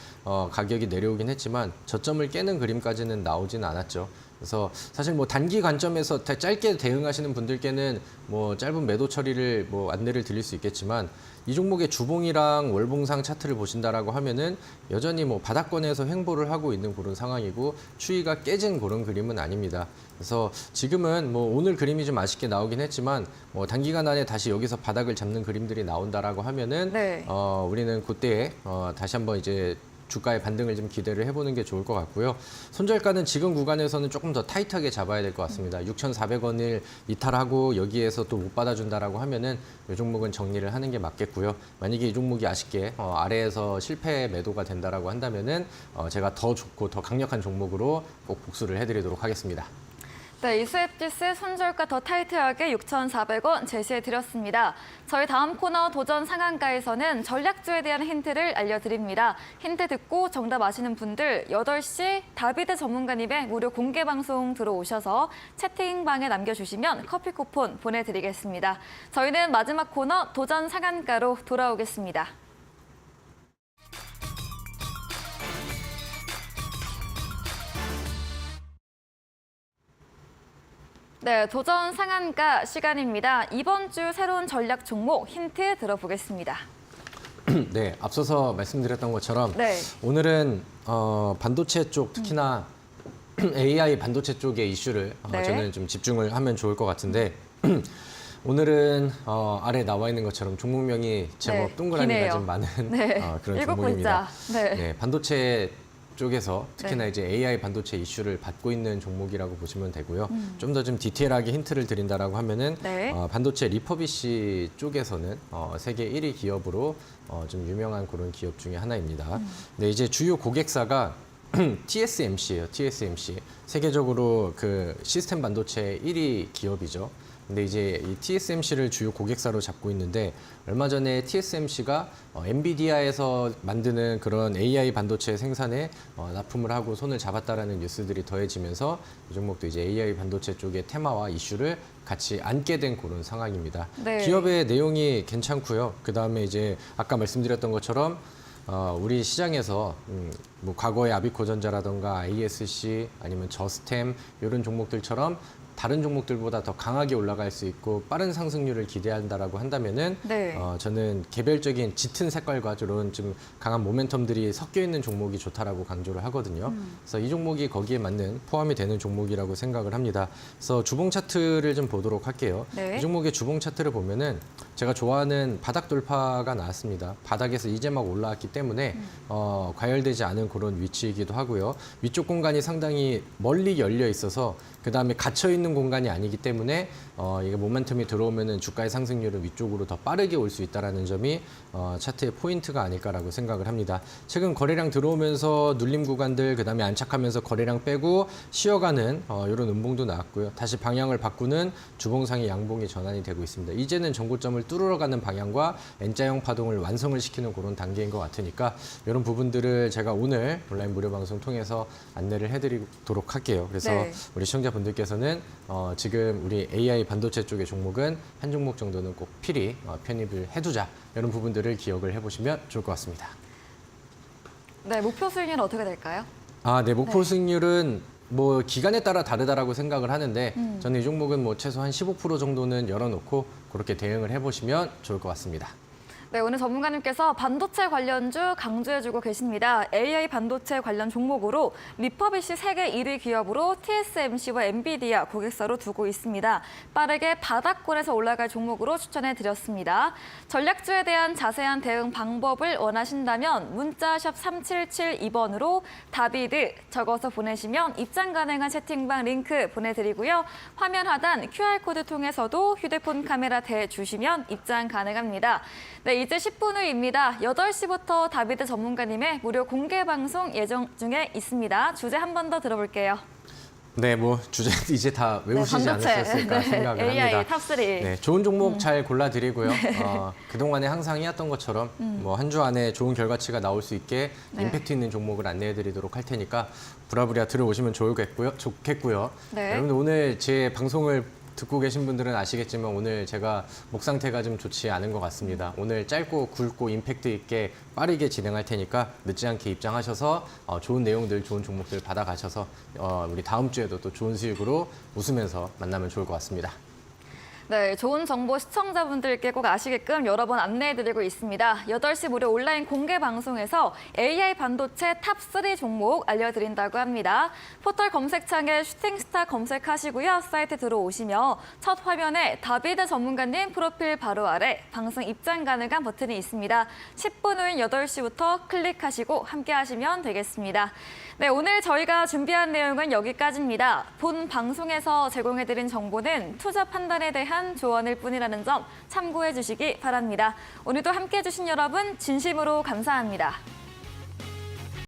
가격이 내려오긴 했지만 저점을 깨는 그림까지는 나오지는 않았죠. 그래서 사실 뭐 단기 관점에서 짧게 대응하시는 분들께는 뭐 짧은 매도 처리를 뭐 안내를 드릴 수 있겠지만 이 종목의 주봉이랑 월봉상 차트를 보신다라고 하면은 여전히 뭐 바닥권에서 횡보를 하고 있는 그런 상황이고 추이가 깨진 그런 그림은 아닙니다. 그래서 지금은 뭐 오늘 그림이 좀 아쉽게 나오긴 했지만 뭐 단기간 안에 다시 여기서 바닥을 잡는 그림들이 나온다라고 하면은 네. 우리는 그때에 다시 한번 이제 주가의 반등을 좀 기대를 해보는 게 좋을 것 같고요. 손절가는 지금 구간에서는 조금 더 타이트하게 잡아야 될 것 같습니다. 6,400원을 이탈하고 여기에서 또 못 받아준다라고 하면은 이 종목은 정리를 하는 게 맞겠고요. 만약에 이 종목이 아쉽게 아래에서 실패 매도가 된다라고 한다면은 제가 더 좋고 더 강력한 종목으로 꼭 복수를 해드리도록 하겠습니다. 네, 이수앱지스 손절가 더 타이트하게 6,400원 제시해드렸습니다. 저희 다음 코너 도전 상한가에서는 전략주에 대한 힌트를 알려드립니다. 힌트 듣고 정답 아시는 분들 8시 다비드 전문가님의 무료 공개 방송 들어오셔서 채팅방에 남겨주시면 커피 쿠폰 보내드리겠습니다. 저희는 마지막 코너 도전 상한가로 돌아오겠습니다. 네, 도전 상한가 시간입니다. 이번 주 새로운 전략 종목 힌트 들어보겠습니다. 네, 앞서서 말씀드렸던 것처럼 네. 오늘은 반도체 쪽 특히나 AI 반도체 쪽의 이슈를 네. 저는 좀 집중을 하면 좋을 것 같은데 오늘은 아래 나와 있는 것처럼 종목명이 제법 네, 동그라미가 기네요. 좀 많은 네, 그런 7 종목입니다. 글자. 네. 네, 반도체 쪽에서 특히나 네. 이제 AI 반도체 이슈를 받고 있는 종목이라고 보시면 되고요. 좀 더 좀 디테일하게 힌트를 드린다라고 하면은 네. 반도체 리퍼비시 쪽에서는 세계 1위 기업으로 좀 유명한 그런 기업 중에 하나입니다. 네, 이제 주요 고객사가 TSMC예요. TSMC. 세계적으로 그 시스템 반도체 1위 기업이죠. 근데 이제 이 TSMC를 주요 고객사로 잡고 있는데 얼마 전에 TSMC가 엔비디아에서 만드는 그런 AI 반도체 생산에 납품을 하고 손을 잡았다라는 뉴스들이 더해지면서 이 종목도 이제 AI 반도체 쪽의 테마와 이슈를 같이 안게 된 그런 상황입니다. 네. 기업의 내용이 괜찮고요. 그 다음에 이제 아까 말씀드렸던 것처럼 우리 시장에서 뭐 과거의 아비코전자라던가 ISC 아니면 저스템 이런 종목들처럼 다른 종목들보다 더 강하게 올라갈 수 있고 빠른 상승률을 기대한다라고 한다면은 네. 저는 개별적인 짙은 색깔과 저런 좀 강한 모멘텀들이 섞여 있는 종목이 좋다라고 강조를 하거든요. 그래서 이 종목이 거기에 맞는 포함이 되는 종목이라고 생각을 합니다. 그래서 주봉 차트를 좀 보도록 할게요. 네. 이 종목의 주봉 차트를 보면은 제가 좋아하는 바닥 돌파가 나왔습니다. 바닥에서 이제 막 올라왔기 때문에 과열되지 않은 그런 위치이기도 하고요. 위쪽 공간이 상당히 멀리 열려 있어서 그 다음에 갇혀 있는 공간이 아니기 때문에 이게 모멘텀이 들어오면은 주가의 상승률은 위쪽으로 더 빠르게 올 수 있다라는 점이 차트의 포인트가 아닐까라고 생각을 합니다. 최근 거래량 들어오면서 눌림 구간들 그다음에 안착하면서 거래량 빼고 쉬어가는 이런 음봉도 나왔고요. 다시 방향을 바꾸는 주봉상의 양봉이 전환이 되고 있습니다. 이제는 전고점을 뚫으러가는 방향과 N자형 파동을 완성을 시키는 그런 단계인 것 같으니까 이런 부분들을 제가 오늘 온라인 무료 방송 통해서 안내를 해드리도록 할게요. 그래서 네. 우리 시청자분들께서는 지금 우리 AI 반도체 쪽의 종목은 한 종목 정도는 꼭 필히 편입을 해두자 이런 부분들을 기억을 해보시면 좋을 것 같습니다. 네, 목표 수익률은 어떻게 될까요? 네, 목표 수익률은 뭐 기간에 따라 다르다라고 생각을 하는데 저는 이 종목은 뭐 최소한 15% 정도는 열어놓고 그렇게 대응을 해보시면 좋을 것 같습니다. 네, 오늘 전문가님께서 반도체 관련주 강조해주고 계십니다. AI 반도체 관련 종목으로 리퍼비시 세계 1위 기업으로 TSMC와 엔비디아 고객사로 두고 있습니다. 빠르게 바닥권에서 올라갈 종목으로 추천해드렸습니다. 전략주에 대한 자세한 대응 방법을 원하신다면 문자샵 3772번으로 다비드 적어서 보내시면 입장 가능한 채팅방 링크 보내드리고요. 화면 하단 QR코드 통해서도 휴대폰 카메라 대주시면 입장 가능합니다. 네, 이제 10분 후입니다. 8시부터 다비드 전문가님의 무료 공개 방송 예정 중에 있습니다. 주제 한 번 더 들어볼게요. 네, 뭐 주제 이제 다 외우시지 반도체. 않으셨을까 생각을 AI 합니다. 탑3. 네, 좋은 종목 잘 골라드리고요. 그동안에 항상 해왔던 것처럼 뭐 한 주 안에 좋은 결과치가 나올 수 있게 네. 임팩트 있는 종목을 안내해드리도록 할 테니까 부랴부랴 들어오시면 좋겠고요. 네. 여러분들 오늘 제 방송을 듣고 계신 분들은 아시겠지만 오늘 제가 목 상태가 좀 좋지 않은 것 같습니다. 오늘 짧고 굵고 임팩트 있게 빠르게 진행할 테니까 늦지 않게 입장하셔서 좋은 내용들, 좋은 종목들 받아가셔서 우리 다음 주에도 또 좋은 수익으로 웃으면서 만나면 좋을 것 같습니다. 네, 좋은 정보 시청자분들께 꼭 아시게끔 여러 번 안내해드리고 있습니다. 8시 무료 온라인 공개 방송에서 AI 반도체 탑3 종목 알려드린다고 합니다. 포털 검색창에 슈팅스타 검색하시고요. 사이트 들어오시며 첫 화면에 다비드 전문가님 프로필 바로 아래 방송 입장 가능한 버튼이 있습니다. 10분 후인 8시부터 클릭하시고 함께 하시면 되겠습니다. 네, 오늘 저희가 준비한 내용은 여기까지입니다. 본 방송에서 제공해드린 정보는 투자 판단에 대한 조언일 뿐이라는 점 참고해 주시기 바랍니다. 오늘도 함께해 주신 여러분 진심으로 감사합니다.